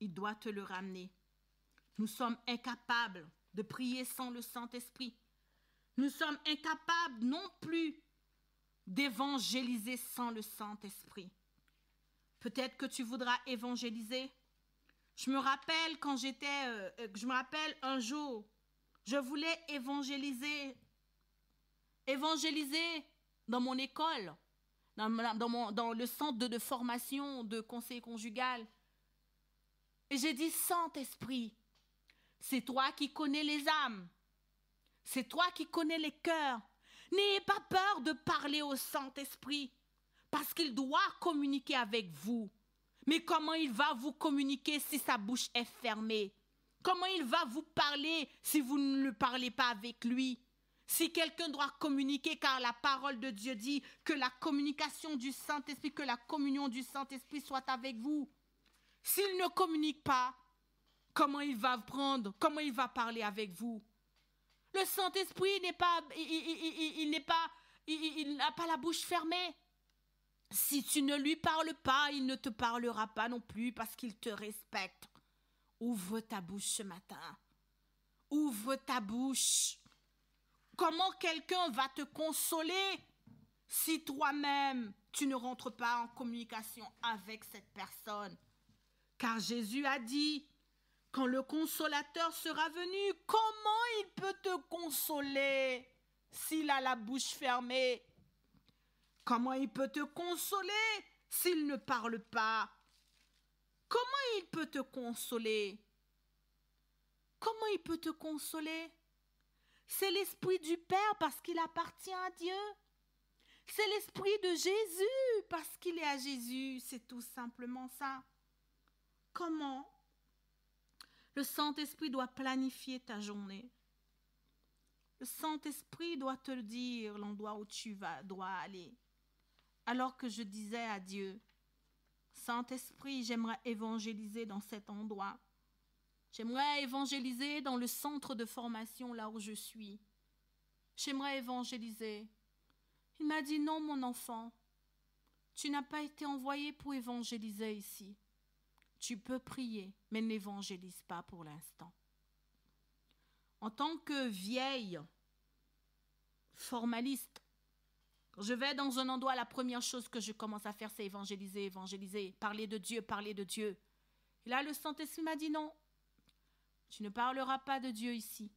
il doit te le ramener. Nous sommes incapables de prier sans le Saint-Esprit. Nous sommes incapables non plus d'évangéliser sans le Saint-Esprit. Peut-être que tu voudras évangéliser. Je me rappelle un jour, je voulais évangéliser dans mon école, dans le centre de formation de conseil conjugal. Et j'ai dit, Saint-Esprit, C'est toi qui connais les âmes. C'est toi qui connais les cœurs. N'ayez pas peur de parler au Saint-Esprit, parce qu'il doit communiquer avec vous. Mais comment il va vous communiquer si sa bouche est fermée? Comment il va vous parler si vous ne le parlez pas avec lui? Si quelqu'un doit communiquer, car la parole de Dieu dit que la communication du Saint-Esprit, que la communion du Saint-Esprit soit avec vous. S'il ne communique pas, comment il va comment il va parler avec vous? Le Saint-Esprit n'a pas la bouche fermée. Si tu ne lui parles pas, il ne te parlera pas non plus parce qu'il te respecte. Ouvre ta bouche ce matin. Ouvre ta bouche. Comment quelqu'un va te consoler si toi-même, tu ne rentres pas en communication avec cette personne? Car Jésus a dit, quand le consolateur sera venu, comment il peut te consoler s'il a la bouche fermée? Comment il peut te consoler s'il ne parle pas? Comment il peut te consoler? Comment il peut te consoler? C'est l'Esprit du Père parce qu'il appartient à Dieu. C'est l'Esprit de Jésus parce qu'il est à Jésus. C'est tout simplement ça. Comment? Le Saint-Esprit doit planifier ta journée. Le Saint-Esprit doit te dire l'endroit où tu dois aller. Alors que je disais à Dieu, Saint-Esprit, j'aimerais évangéliser dans cet endroit. J'aimerais évangéliser dans le centre de formation là où je suis. J'aimerais évangéliser. Il m'a dit, non mon enfant, tu n'as pas été envoyé pour évangéliser ici. Tu peux prier, mais n'évangélise pas pour l'instant. En tant que vieille formaliste, quand je vais dans un endroit, la première chose que je commence à faire, c'est évangéliser, parler de Dieu, parler de Dieu. Et là, le Saint-Esprit m'a dit non, tu ne parleras pas de Dieu ici.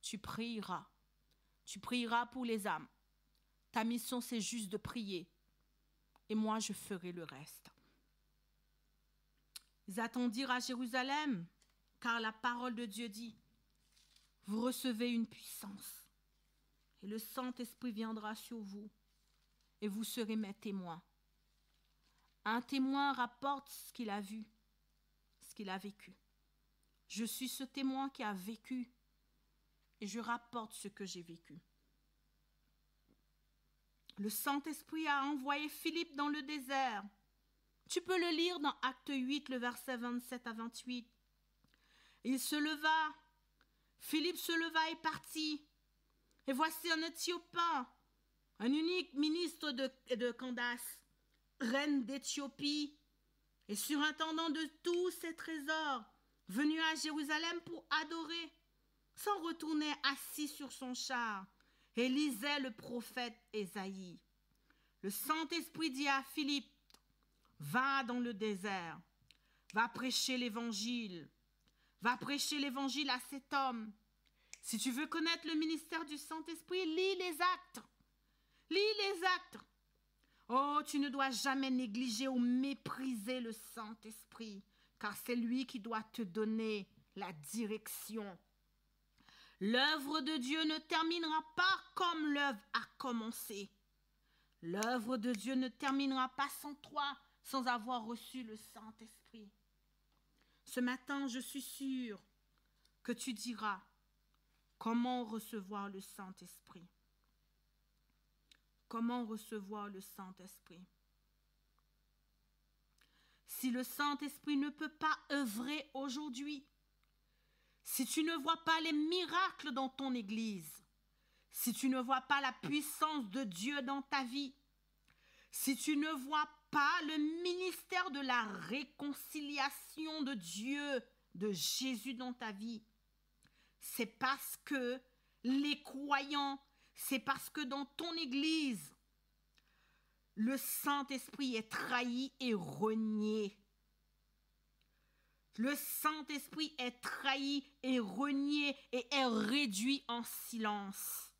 Tu prieras. Tu prieras pour les âmes. Ta mission, c'est juste de prier. Et moi, je ferai le reste. Ils attendirent à Jérusalem, car la parole de Dieu dit, vous recevez une puissance, et le Saint-Esprit viendra sur vous, et vous serez mes témoins. Un témoin rapporte ce qu'il a vu, ce qu'il a vécu. Je suis ce témoin qui a vécu, et je rapporte ce que j'ai vécu. Le Saint-Esprit a envoyé Philippe dans le désert. Tu peux le lire dans Acte 8, le verset 27 à 28. Il se leva, Philippe se leva et partit. Et voici un Éthiopien, un unique ministre de Candace, reine d'Éthiopie, et surintendant de tous ses trésors, venu à Jérusalem pour adorer, s'en retournait assis sur son char et lisait le prophète Ésaïe. Le Saint-Esprit dit à Philippe, va dans le désert, va prêcher l'évangile à cet homme. Si tu veux connaître le ministère du Saint-Esprit, lis les actes. Oh, tu ne dois jamais négliger ou mépriser le Saint-Esprit, car c'est lui qui doit te donner la direction. L'œuvre de Dieu ne terminera pas comme l'œuvre a commencé. L'œuvre de Dieu ne terminera pas sans toi, sans avoir reçu le Saint-Esprit. Ce matin, je suis sûre que tu diras comment recevoir le Saint-Esprit. Comment recevoir le Saint-Esprit? Si le Saint-Esprit ne peut pas œuvrer aujourd'hui, si tu ne vois pas les miracles dans ton église, si tu ne vois pas la puissance de Dieu dans ta vie, si tu ne vois pas le ministère de la réconciliation de Dieu, de Jésus dans ta vie, c'est parce que les croyants, c'est parce que dans ton église, le Saint-Esprit est trahi et renié. Le Saint-Esprit est trahi et renié et est réduit en silence.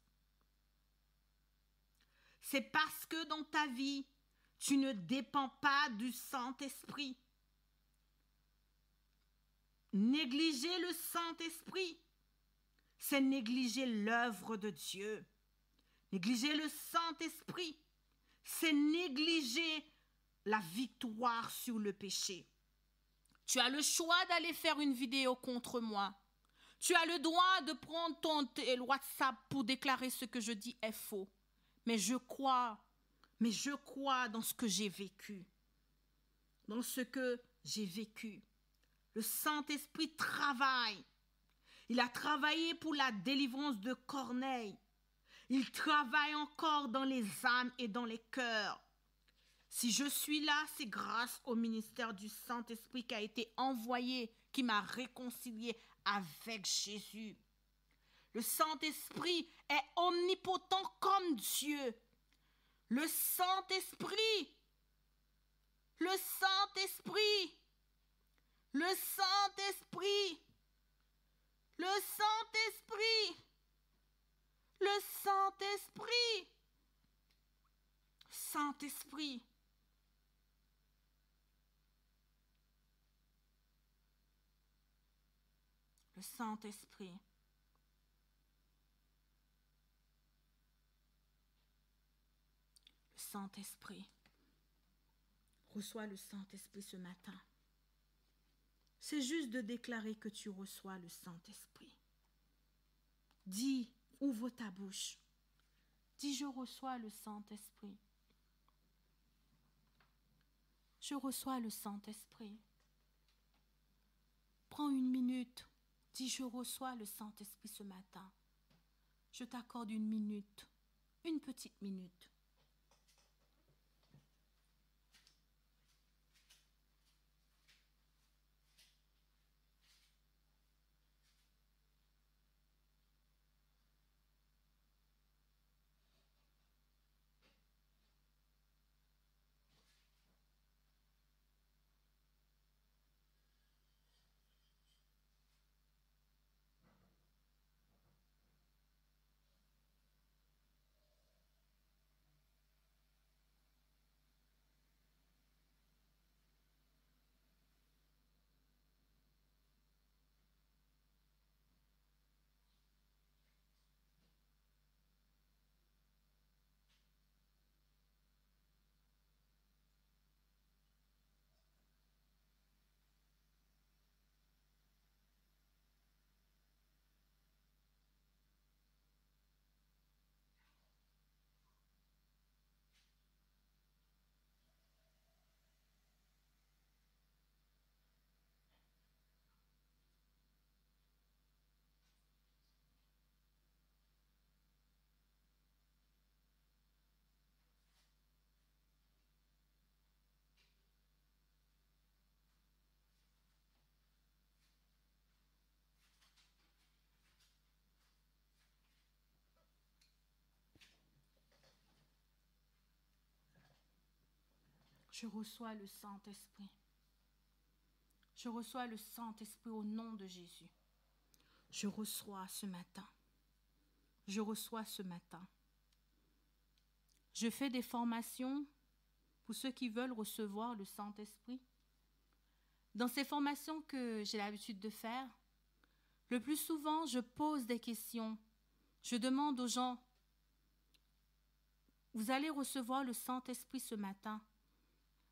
C'est parce que dans ta vie, tu ne dépends pas du Saint-Esprit. Négliger le Saint-Esprit, c'est négliger l'œuvre de Dieu. Négliger le Saint-Esprit, c'est négliger la victoire sur le péché. Tu as le choix d'aller faire une vidéo contre moi. Tu as le droit de prendre ton WhatsApp pour déclarer ce que je dis est faux. Mais je crois dans ce que j'ai vécu. Dans ce que j'ai vécu. Le Saint-Esprit travaille. Il a travaillé pour la délivrance de Corneille. Il travaille encore dans les âmes et dans les cœurs. Si je suis là, c'est grâce au ministère du Saint-Esprit qui a été envoyé, qui m'a réconcilié avec Jésus. Le Saint-Esprit est omnipotent comme Dieu. Le Saint-Esprit, le Saint-Esprit, le Saint-Esprit, le Saint-Esprit, le Saint-Esprit, Saint-Esprit. Le Saint-Esprit. Le Saint-Esprit. Reçois le Saint-Esprit ce matin. C'est juste de déclarer que tu reçois le Saint-Esprit. Dis, ouvre ta bouche. Dis, je reçois le Saint-Esprit. Je reçois le Saint-Esprit. Prends une minute. Dis, je reçois le Saint-Esprit ce matin. Je t'accorde une minute, une petite minute. Je reçois le Saint-Esprit. Je reçois le Saint-Esprit au nom de Jésus. Je reçois ce matin. Je reçois ce matin. Je fais des formations pour ceux qui veulent recevoir le Saint-Esprit. Dans ces formations que j'ai l'habitude de faire, le plus souvent, je pose des questions. Je demande aux gens, vous allez recevoir le Saint-Esprit ce matin.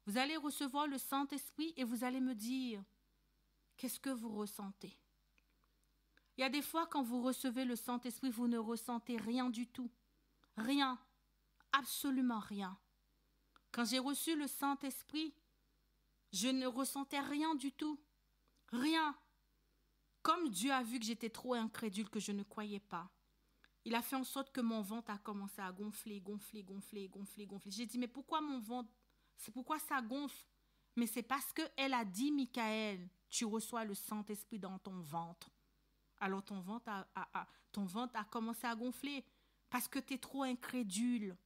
Vous allez recevoir le Saint-Esprit et vous allez me dire, qu'est-ce que vous ressentez? Il y a des fois, quand vous recevez le Saint-Esprit, vous ne ressentez rien du tout. Rien. Absolument rien. Quand j'ai reçu le Saint-Esprit, je ne ressentais rien du tout. Rien. Comme Dieu a vu que j'étais trop incrédule, que je ne croyais pas, il a fait en sorte que mon ventre a commencé à gonfler. J'ai dit, mais pourquoi mon ventre, c'est pourquoi ça gonfle? Mais c'est parce qu'elle a dit, Michael, tu reçois le Saint-Esprit dans ton ventre. Alors ton ventre a commencé à gonfler parce que tu es trop incrédule.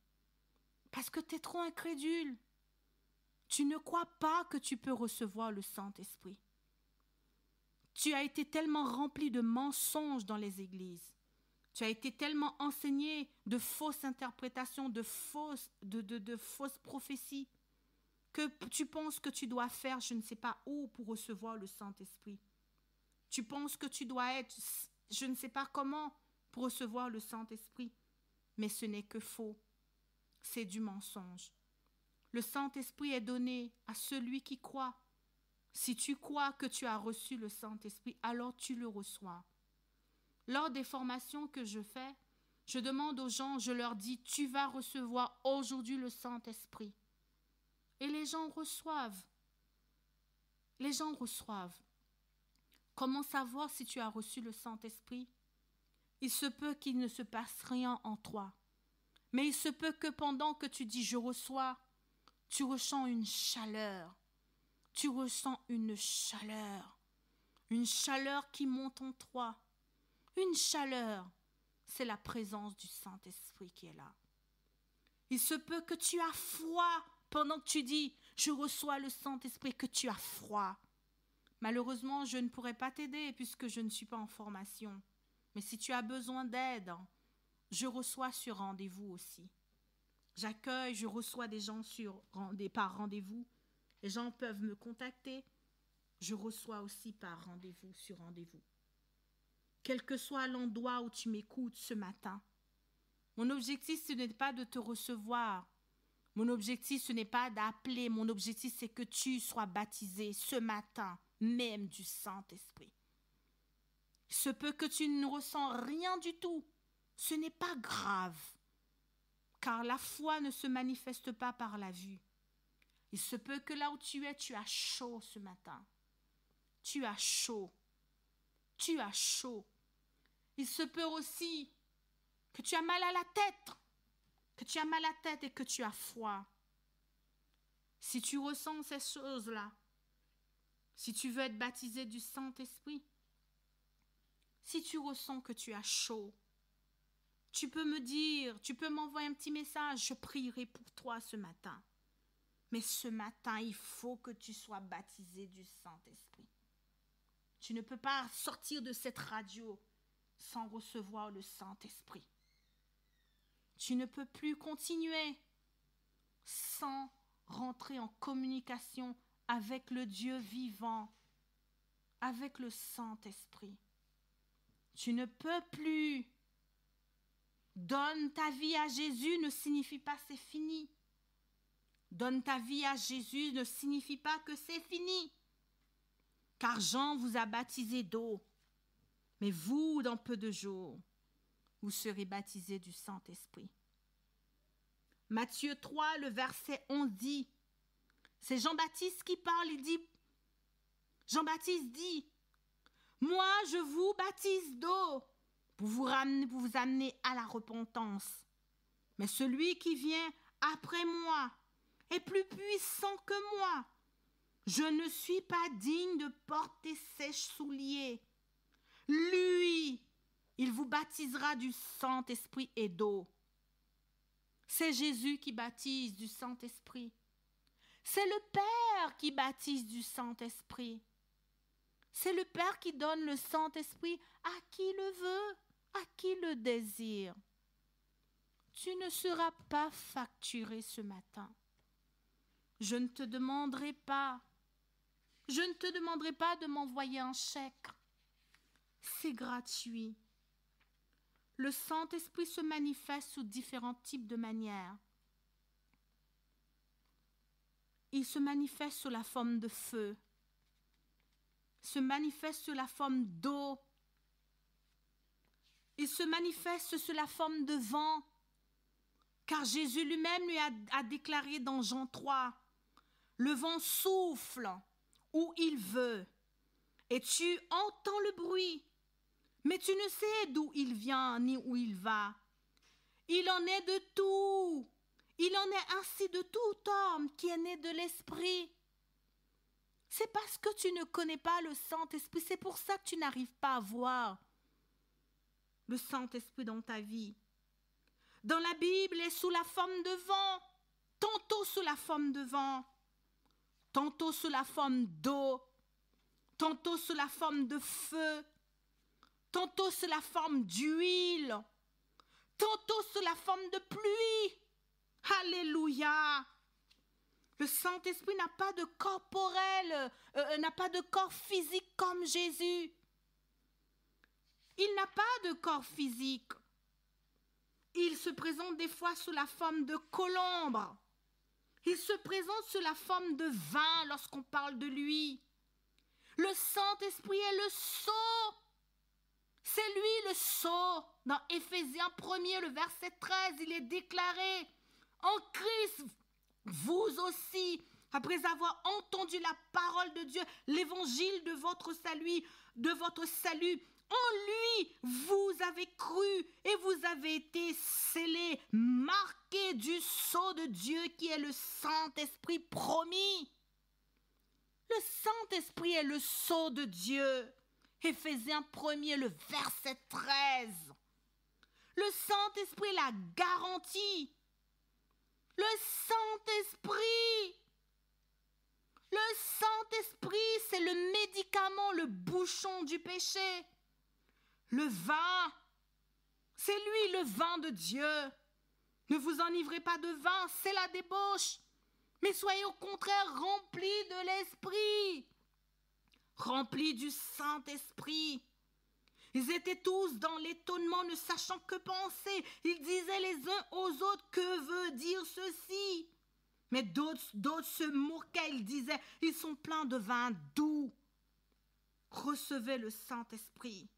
Parce que tu es trop incrédule. Tu ne crois pas que tu peux recevoir le Saint-Esprit. Tu as été tellement rempli de mensonges dans les églises. Tu as été tellement enseigné de fausses interprétations, de fausses prophéties, que tu penses que tu dois faire je ne sais pas où pour recevoir le Saint-Esprit. Tu penses que tu dois être, je ne sais pas comment, pour recevoir le Saint-Esprit. Mais ce n'est que faux. C'est du mensonge. Le Saint-Esprit est donné à celui qui croit. Si tu crois que tu as reçu le Saint-Esprit, alors tu le reçois. Lors des formations que je fais, je demande aux gens, je leur dis, tu vas recevoir aujourd'hui le Saint-Esprit. Et les gens reçoivent. Les gens reçoivent. Comment savoir si tu as reçu le Saint-Esprit? Il se peut qu'il ne se passe rien en toi. Mais il se peut que pendant que tu dis « je reçois », tu ressens une chaleur. Tu ressens une chaleur. Une chaleur qui monte en toi. Une chaleur. C'est la présence du Saint-Esprit qui est là. Il se peut que tu as froid pendant que tu dis « je reçois le Saint-Esprit », que tu as froid. Malheureusement, je ne pourrai pas t'aider puisque je ne suis pas en formation. Mais si tu as besoin d'aide, je reçois sur rendez-vous aussi. J'accueille, je reçois des gens par rendez-vous. Les gens peuvent me contacter. Je reçois aussi par rendez-vous, sur rendez-vous. Quel que soit l'endroit où tu m'écoutes ce matin, mon objectif, ce n'est pas de te recevoir. Mon objectif, ce n'est pas d'appeler. Mon objectif, c'est que tu sois baptisé ce matin, même du Saint-Esprit. Il se peut que tu ne ressens rien du tout. Ce n'est pas grave, car la foi ne se manifeste pas par la vue. Il se peut que là où tu es, tu as chaud ce matin. Tu as chaud. Tu as chaud. Il se peut aussi que tu as mal à la tête. Que tu as mal à la tête et que tu as froid. Si tu ressens ces choses-là, si tu veux être baptisé du Saint-Esprit, si tu ressens que tu as chaud, tu peux me dire, tu peux m'envoyer un petit message, je prierai pour toi ce matin. Mais ce matin, il faut que tu sois baptisé du Saint-Esprit. Tu ne peux pas sortir de cette radio sans recevoir le Saint-Esprit. Tu ne peux plus continuer sans rentrer en communication avec le Dieu vivant, avec le Saint-Esprit. Tu ne peux plus. Donne ta vie à Jésus ne signifie pas c'est fini. Donne ta vie à Jésus ne signifie pas que c'est fini. Car Jean vous a baptisé d'eau. Mais vous, dans peu de jours, vous serez baptisés du Saint-Esprit. Matthieu 3, le verset 11 dit, c'est Jean-Baptiste qui parle, il dit, Jean-Baptiste dit, moi je vous baptise d'eau pour vous amener à la repentance. Mais celui qui vient après moi est plus puissant que moi. Je ne suis pas digne de porter ses souliers. Lui, il vous baptisera du Saint-Esprit et d'eau. C'est Jésus qui baptise du Saint-Esprit. C'est le Père qui baptise du Saint-Esprit. C'est le Père qui donne le Saint-Esprit à qui le veut, à qui le désire. Tu ne seras pas facturé ce matin. Je ne te demanderai pas de m'envoyer un chèque. C'est gratuit. Le Saint-Esprit se manifeste sous différents types de manières. Il se manifeste sous la forme de feu, se manifeste sous la forme d'eau, il se manifeste sous la forme de vent, car Jésus lui-même lui a déclaré dans Jean 3, le vent souffle où il veut, et tu entends le bruit, mais tu ne sais d'où il vient ni où il va. Il en est de tout. Il en est ainsi de tout homme qui est né de l'Esprit. C'est parce que tu ne connais pas le Saint-Esprit, c'est pour ça que tu n'arrives pas à voir le Saint-Esprit dans ta vie. Dans la Bible, il est sous la forme de vent, tantôt sous la forme de vent, tantôt sous la forme d'eau, tantôt sous la forme de feu, tantôt sous la forme d'huile, tantôt sous la forme de pluie. Alléluia. Le Saint-Esprit n'a pas de corporel, n'a pas de corps physique comme Jésus. Il n'a pas de corps physique. Il se présente des fois sous la forme de colombe. Il se présente sous la forme de vin lorsqu'on parle de lui. Le Saint-Esprit est le sceau. C'est lui le sceau. Dans Éphésiens 1er, le verset 13, il est déclaré: en Christ, vous aussi, après avoir entendu la parole de Dieu, l'évangile de votre salut, en lui, vous avez cru et vous avez été scellés, marqués du sceau de Dieu qui est le Saint-Esprit promis. Le Saint-Esprit est le sceau de Dieu. Éphésiens 1er, le verset 13. Le Saint-Esprit est la garantie. Le Saint-Esprit, c'est le médicament, le bouchon du péché. Le vin, c'est lui le vin de Dieu. Ne vous enivrez pas de vin, c'est la débauche. Mais soyez au contraire remplis de l'Esprit, remplis du Saint-Esprit. Ils étaient tous dans l'étonnement, ne sachant que penser. Ils disaient les uns aux autres: que veut dire ceci? Mais d'autres se moquaient, ils disaient: ils sont pleins de vin doux. Recevez le Saint-Esprit.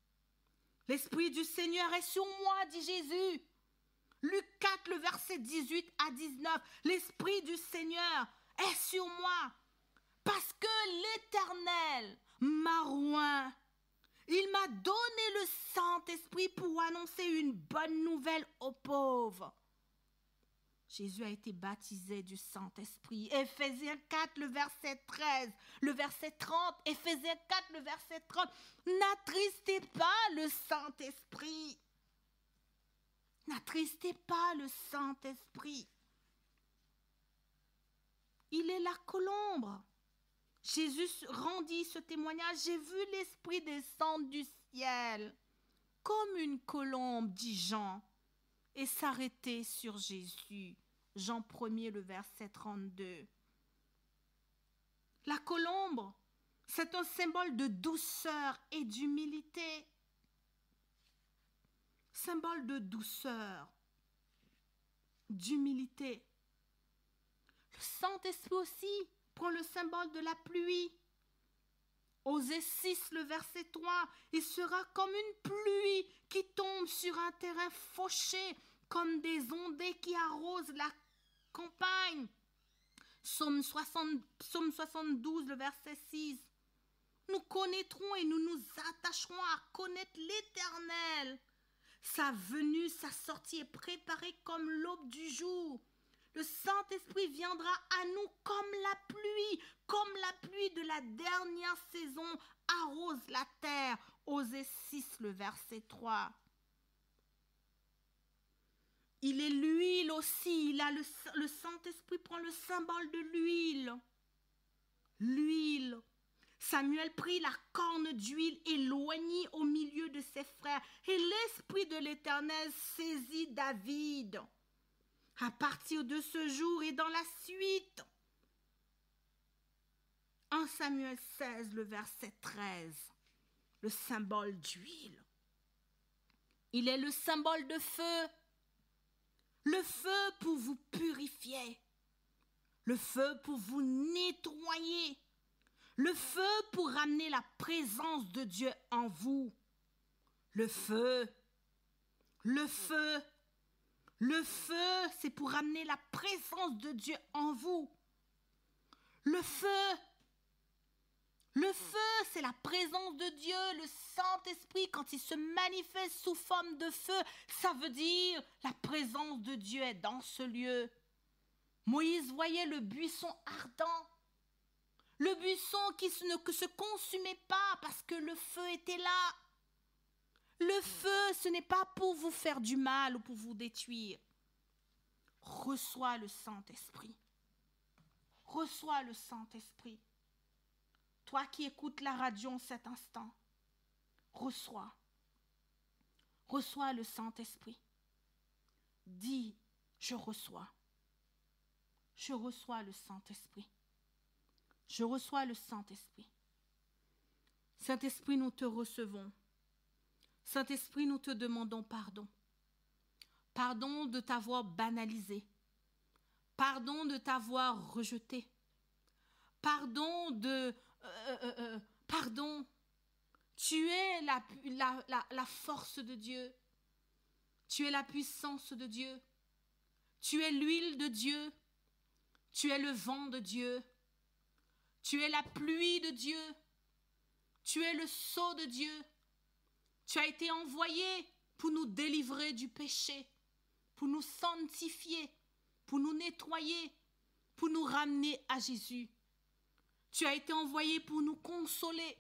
L'Esprit du Seigneur est sur moi, dit Jésus. Luc 4, le verset 18 à 19. L'Esprit du Seigneur est sur moi, parce que l'Éternel m'a oint. Il m'a donné le Saint-Esprit pour annoncer une bonne nouvelle aux pauvres. Jésus a été baptisé du Saint-Esprit. Éphésiens 4, le verset 13, le verset 30. Éphésiens 4, le verset 30. N'attristez pas le Saint-Esprit. N'attristez pas le Saint-Esprit. Il est la colombe. Jésus rendit ce témoignage: j'ai vu l'Esprit descendre du ciel comme une colombe, dit Jean, et s'arrêter sur Jésus. Jean 1er, le verset 32. La colombe, c'est un symbole de douceur et d'humilité. Symbole de douceur, d'humilité. Le Saint-Esprit aussi prend le symbole de la pluie. Osée 6, le verset 3, il sera comme une pluie qui tombe sur un terrain fauché, comme des ondées qui arrosent la campagne. Psaume 72, le verset 6. Nous connaîtrons et nous nous attacherons à connaître l'Éternel. Sa venue, sa sortie est préparée comme l'aube du jour. Le Saint-Esprit viendra à nous comme la pluie de la dernière saison arrose la terre. Osée 6, le verset 3. Il est l'huile aussi. Le Saint-Esprit prend le symbole de l'huile. L'huile. Samuel prit la corne d'huile éloignée au milieu de ses frères, et l'Esprit de l'Éternel saisit David. À partir de ce jour et dans la suite, 1 Samuel 16, le verset 13, le symbole d'huile. Il est le symbole de feu. Le feu pour vous purifier. Le feu pour vous nettoyer. Le feu pour ramener la présence de Dieu en vous. Le feu, c'est pour ramener la présence de Dieu en vous. Le feu, c'est la présence de Dieu, le Saint-Esprit. Quand il se manifeste sous forme de feu, ça veut dire la présence de Dieu est dans ce lieu. Moïse voyait le buisson ardent. Le buisson qui ne se consumait pas parce que le feu était là. Le feu, ce n'est pas pour vous faire du mal ou pour vous détruire. Reçois le Saint-Esprit. Reçois le Saint-Esprit. Toi qui écoutes la radio en cet instant, reçois. Reçois le Saint-Esprit. Dis, je reçois. Je reçois le Saint-Esprit. Je reçois le Saint-Esprit. Saint-Esprit, nous te recevons. Saint-Esprit, nous te demandons pardon. Pardon de t'avoir banalisé. Pardon de t'avoir rejeté. Pardon de... pardon. Tu es la force de Dieu. Tu es la puissance de Dieu. Tu es l'huile de Dieu. Tu es le vent de Dieu. Tu es la pluie de Dieu. Tu es le sceau de Dieu. Tu as été envoyé pour nous délivrer du péché, pour nous sanctifier, pour nous nettoyer, pour nous ramener à Jésus. Tu as été envoyé pour nous consoler.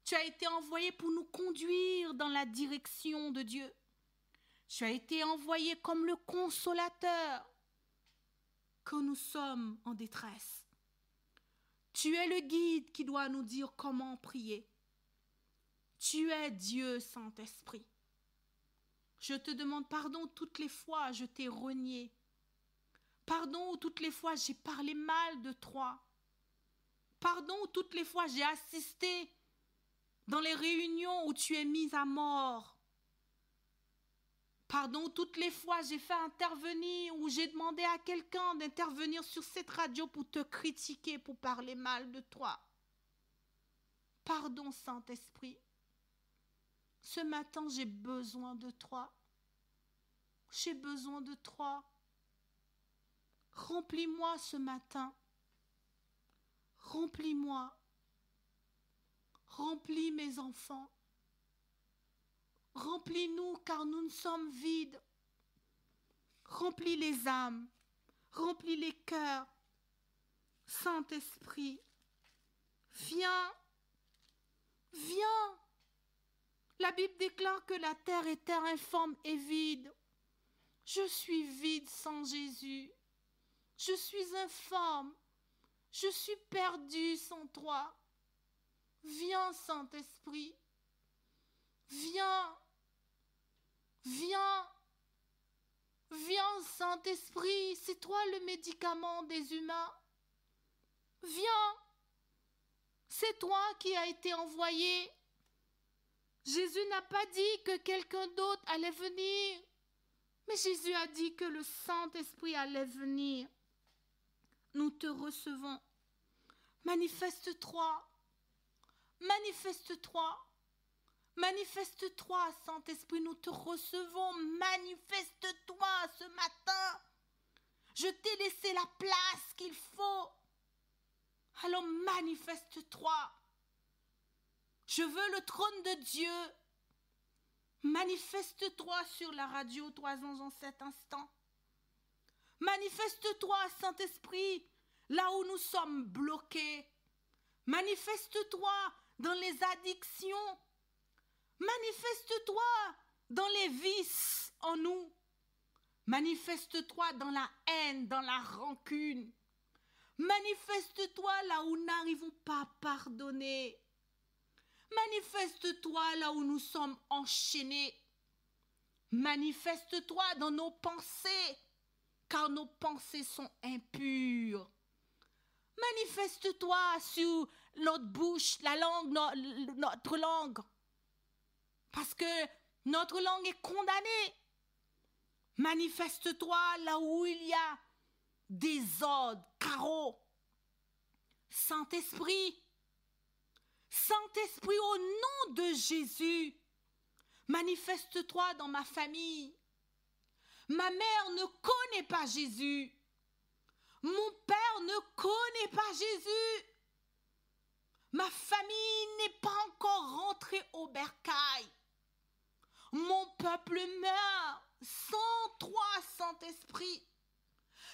Tu as été envoyé pour nous conduire dans la direction de Dieu. Tu as été envoyé comme le consolateur quand nous sommes en détresse. Tu es le guide qui doit nous dire comment prier. Tu es Dieu, Saint-Esprit. Je te demande pardon toutes les fois je t'ai renié. Pardon toutes les fois j'ai parlé mal de toi. Pardon toutes les fois j'ai assisté dans les réunions où tu es mis à mort. Pardon toutes les fois j'ai fait intervenir ou j'ai demandé à quelqu'un d'intervenir sur cette radio pour te critiquer, pour parler mal de toi. Pardon, Saint-Esprit. Ce matin, j'ai besoin de toi. J'ai besoin de toi. Remplis-moi ce matin. Remplis-moi. Remplis mes enfants. Remplis-nous car nous ne sommes vides. Remplis les âmes. Remplis les cœurs. Saint-Esprit, viens. Viens. La Bible déclare que la terre est terre informe et vide. Je suis vide sans Jésus. Je suis informe. Je suis perdu sans toi. Viens, Saint-Esprit. Viens. Viens. Viens, Saint-Esprit. C'est toi le médicament des humains. Viens. C'est toi qui as été envoyé. Jésus n'a pas dit que quelqu'un d'autre allait venir, mais Jésus a dit que le Saint-Esprit allait venir. Nous te recevons. Manifeste-toi. Manifeste-toi. Manifeste-toi, Saint-Esprit, nous te recevons. Manifeste-toi ce matin. Je t'ai laissé la place qu'il faut. Alors manifeste-toi. Je veux le trône de Dieu. Manifeste-toi sur la radio 3 ans en cet instant. Manifeste-toi, Saint-Esprit, là où nous sommes bloqués. Manifeste-toi dans les addictions. Manifeste-toi dans les vices en nous. Manifeste-toi dans la haine, dans la rancune. Manifeste-toi là où nous n'arrivons pas à pardonner. Manifeste-toi là où nous sommes enchaînés. Manifeste-toi dans nos pensées, car nos pensées sont impures. Manifeste-toi sur notre bouche, la langue, notre langue, parce que notre langue est condamnée. Manifeste-toi là où il y a désordre, chaos. Saint-Esprit, Saint-Esprit, au nom de Jésus, manifeste-toi dans ma famille. Ma mère ne connaît pas Jésus. Mon père ne connaît pas Jésus. Ma famille n'est pas encore rentrée au bercail. Mon peuple meurt sans toi, Saint-Esprit.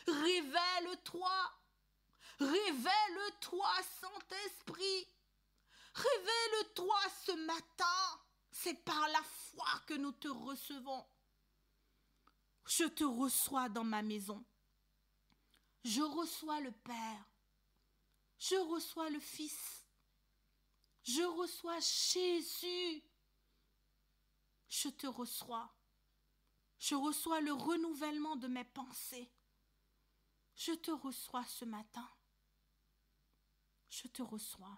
Révèle-toi. Révèle-toi, Saint-Esprit. Révèle-toi ce matin. C'est par la foi que nous te recevons. Je te reçois dans ma maison. Je reçois le Père. Je reçois le Fils. Je reçois Jésus. Je te reçois. Je reçois le renouvellement de mes pensées. Je te reçois ce matin. Je te reçois.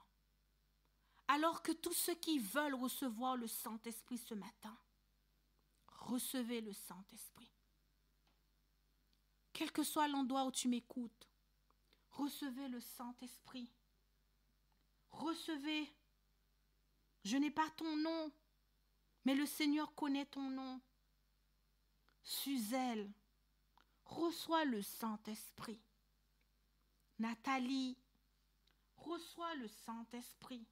Alors que tous ceux qui veulent recevoir le Saint-Esprit ce matin, recevez le Saint-Esprit. Quel que soit l'endroit où tu m'écoutes, recevez le Saint-Esprit. Recevez. Je n'ai pas ton nom, mais le Seigneur connaît ton nom. Suzelle, reçois le Saint-Esprit. Nathalie, reçois le Saint-Esprit.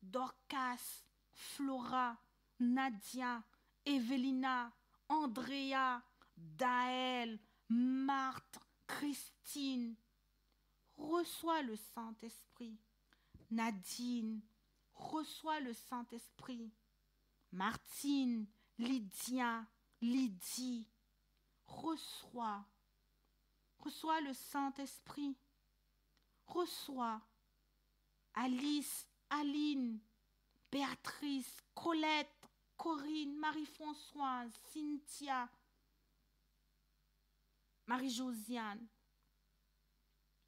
Dorcas, Flora, Nadia, Evelina, Andrea, Daël, Marthe, Christine, reçois le Saint-Esprit. Nadine, reçois le Saint-Esprit. Martine, Lydia, Lydie, reçois le Saint-Esprit. Reçois. Alice, Aline, Béatrice, Colette, Corinne, Marie-Françoise, Cynthia, Marie-Josiane,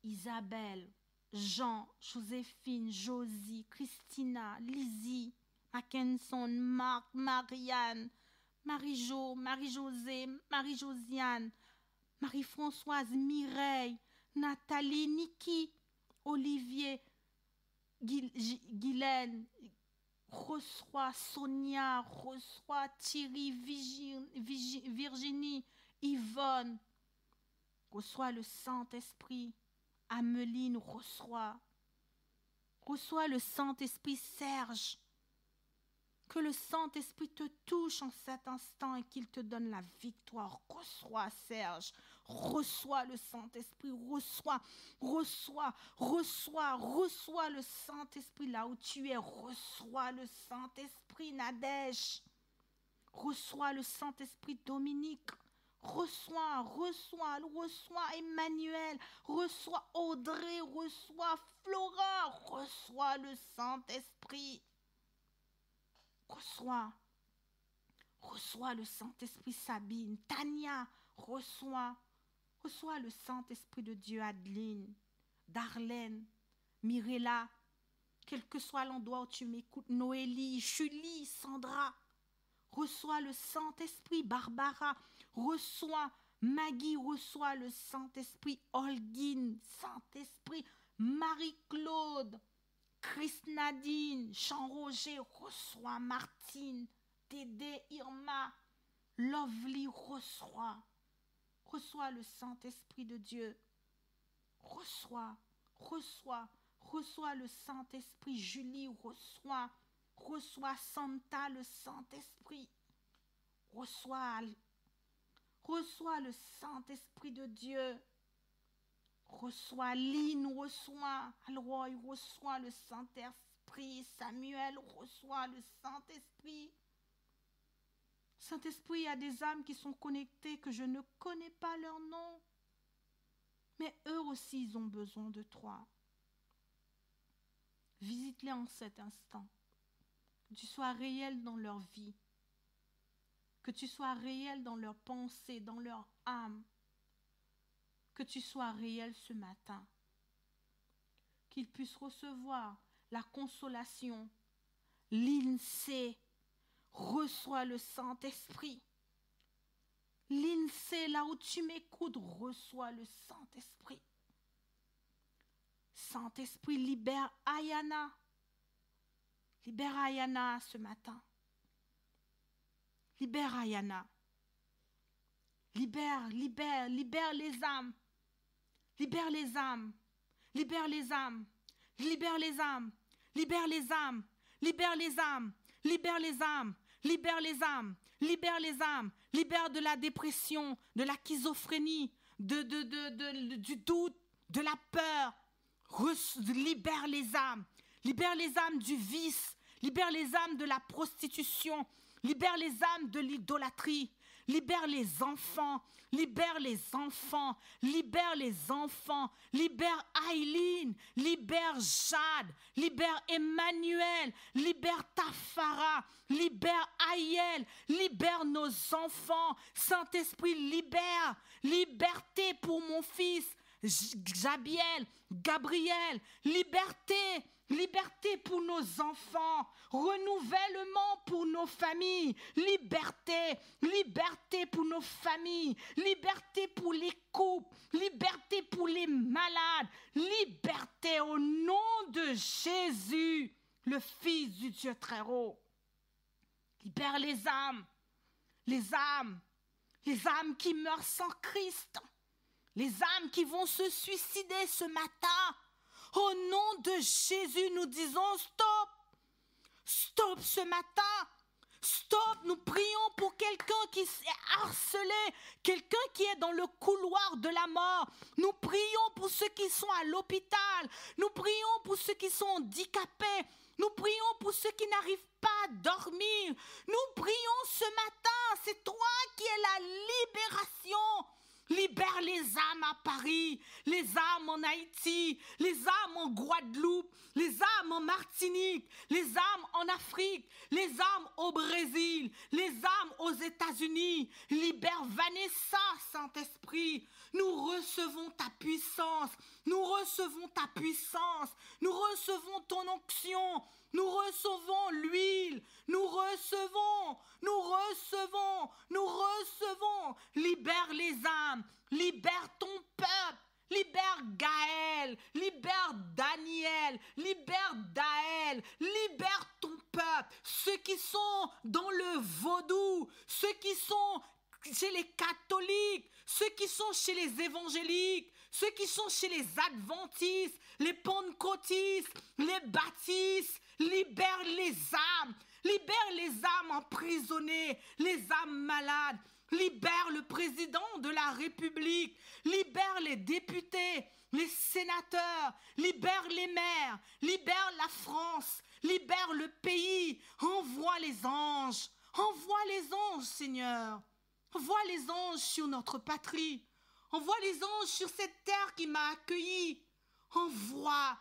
Isabelle, Jean, Joséphine, Josie, Christina, Lizzie, Mackinson, Marc, Marianne, Marie-Jo, Marie-Josée, Marie-Josiane, Marie-Françoise, Mireille, Nathalie, Niki, Olivier, Guylaine, reçois Sonia, reçois Thierry, Virginie, Yvonne, reçois le Saint-Esprit. Ameline, reçois le Saint-Esprit. Serge, que le Saint-Esprit te touche en cet instant et qu'il te donne la victoire. Reçois, Serge, reçois le Saint-Esprit, reçois le Saint-Esprit là où tu es. Reçois le Saint-Esprit, Nadège. Reçois le Saint-Esprit, Dominique. Reçois Emmanuel, reçois Audrey, reçois Flora, reçois le Saint-Esprit. Reçois le Saint-Esprit, Sabine, Tania, reçois le Saint-Esprit de Dieu, Adeline, Darlène, Mirella, quel que soit l'endroit où tu m'écoutes, Noélie, Julie, Sandra, reçois le Saint-Esprit, Barbara, reçois Maggie, reçois le Saint-Esprit, Holguine, Saint-Esprit, Marie-Claude, Chris-Nadine, Jean-Roger, reçois Martine, Dédé, Irma, Lovely, reçois le Saint-Esprit de Dieu, reçois le Saint-Esprit, Julie, reçois Santa, le Saint-Esprit, reçois le Saint-Esprit de Dieu, reçois Lynn, reçois Alroy, reçois le Saint-Esprit, Samuel, reçois le Saint-Esprit. Saint-Esprit, il y a des âmes qui sont connectées que je ne connais pas leur nom, mais eux aussi ils ont besoin de toi. Visite-les en cet instant. Que tu sois réel dans leur vie, que tu sois réel dans leurs pensées, dans leur âme, que tu sois réel ce matin, qu'ils puissent recevoir la consolation. L'INSEE, reçois le Saint-Esprit. L'INSEE, là où tu m'écoutes, reçois le Saint-Esprit. Saint-Esprit, libère Ayana. Libère Ayana ce matin. Libère Ayana. Libère les âmes. Libère les âmes. Libère les âmes. Libère les âmes. Libère les âmes. Libère les âmes. Libère les âmes. Libère les âmes. Libère les âmes. Libère de la dépression, de la schizophrénie, du doute, de la peur. Libère les âmes. Libère les âmes du vice. Libère les âmes de la prostitution. Libère les âmes de l'idolâtrie. Libère les enfants. Libère les enfants. Libère les enfants. Libère Aileen. Libère Jade. Libère Emmanuel. Libère Tafara. Libère Ayel. Libère nos enfants. Saint-Esprit, libère. Liberté pour mon fils Jabiel, Gabriel, liberté liberté pour nos enfants, renouvellement pour nos familles, liberté, liberté pour nos familles, liberté pour les couples, liberté pour les malades, liberté au nom de Jésus, le Fils du Dieu très haut. Libère les âmes, les âmes, les âmes qui meurent sans Christ, les âmes qui vont se suicider ce matin. Au nom de Jésus, nous disons stop. Stop ce matin. Stop, nous prions pour quelqu'un qui s'est harcelé, quelqu'un qui est dans le couloir de la mort. Nous prions pour ceux qui sont à l'hôpital. Nous prions pour ceux qui sont handicapés. Nous prions pour ceux qui n'arrivent pas à dormir. Nous prions ce matin, c'est toi qui es la libération. Libère les âmes à Paris, les âmes en Haïti, les âmes en Guadeloupe, les âmes en Martinique, les âmes en Afrique, les âmes au Brésil, les âmes aux États-Unis. Libère Vanessa, Saint-Esprit. Nous recevons ta puissance, nous recevons ta puissance, nous recevons ton onction, nous recevons l'huile, nous recevons. Libère les âmes, libère ton peuple, libère Gaël, libère Daniel, libère Daël, libère ton peuple, ceux qui sont dans le vaudou, ceux qui sont chez les catholiques, ceux qui sont chez les évangéliques, ceux qui sont chez les adventistes, les pentecôtistes, les baptistes, libère les âmes emprisonnées, les âmes malades, libère le président de la République, libère les députés, les sénateurs, libère les maires, libère la France, libère le pays, envoie les anges, Seigneur. Envoie les anges sur notre patrie. Envoie les anges sur cette terre qui m'a accueilli. Envoie,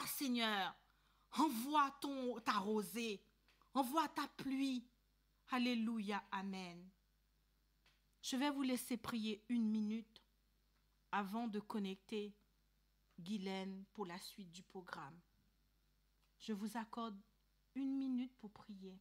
Seigneur. Envoie ta rosée. Envoie ta pluie. Alléluia, amen. Je vais vous laisser prier 1 minute avant de connecter Guylaine pour la suite du programme. Je vous accorde 1 minute pour prier.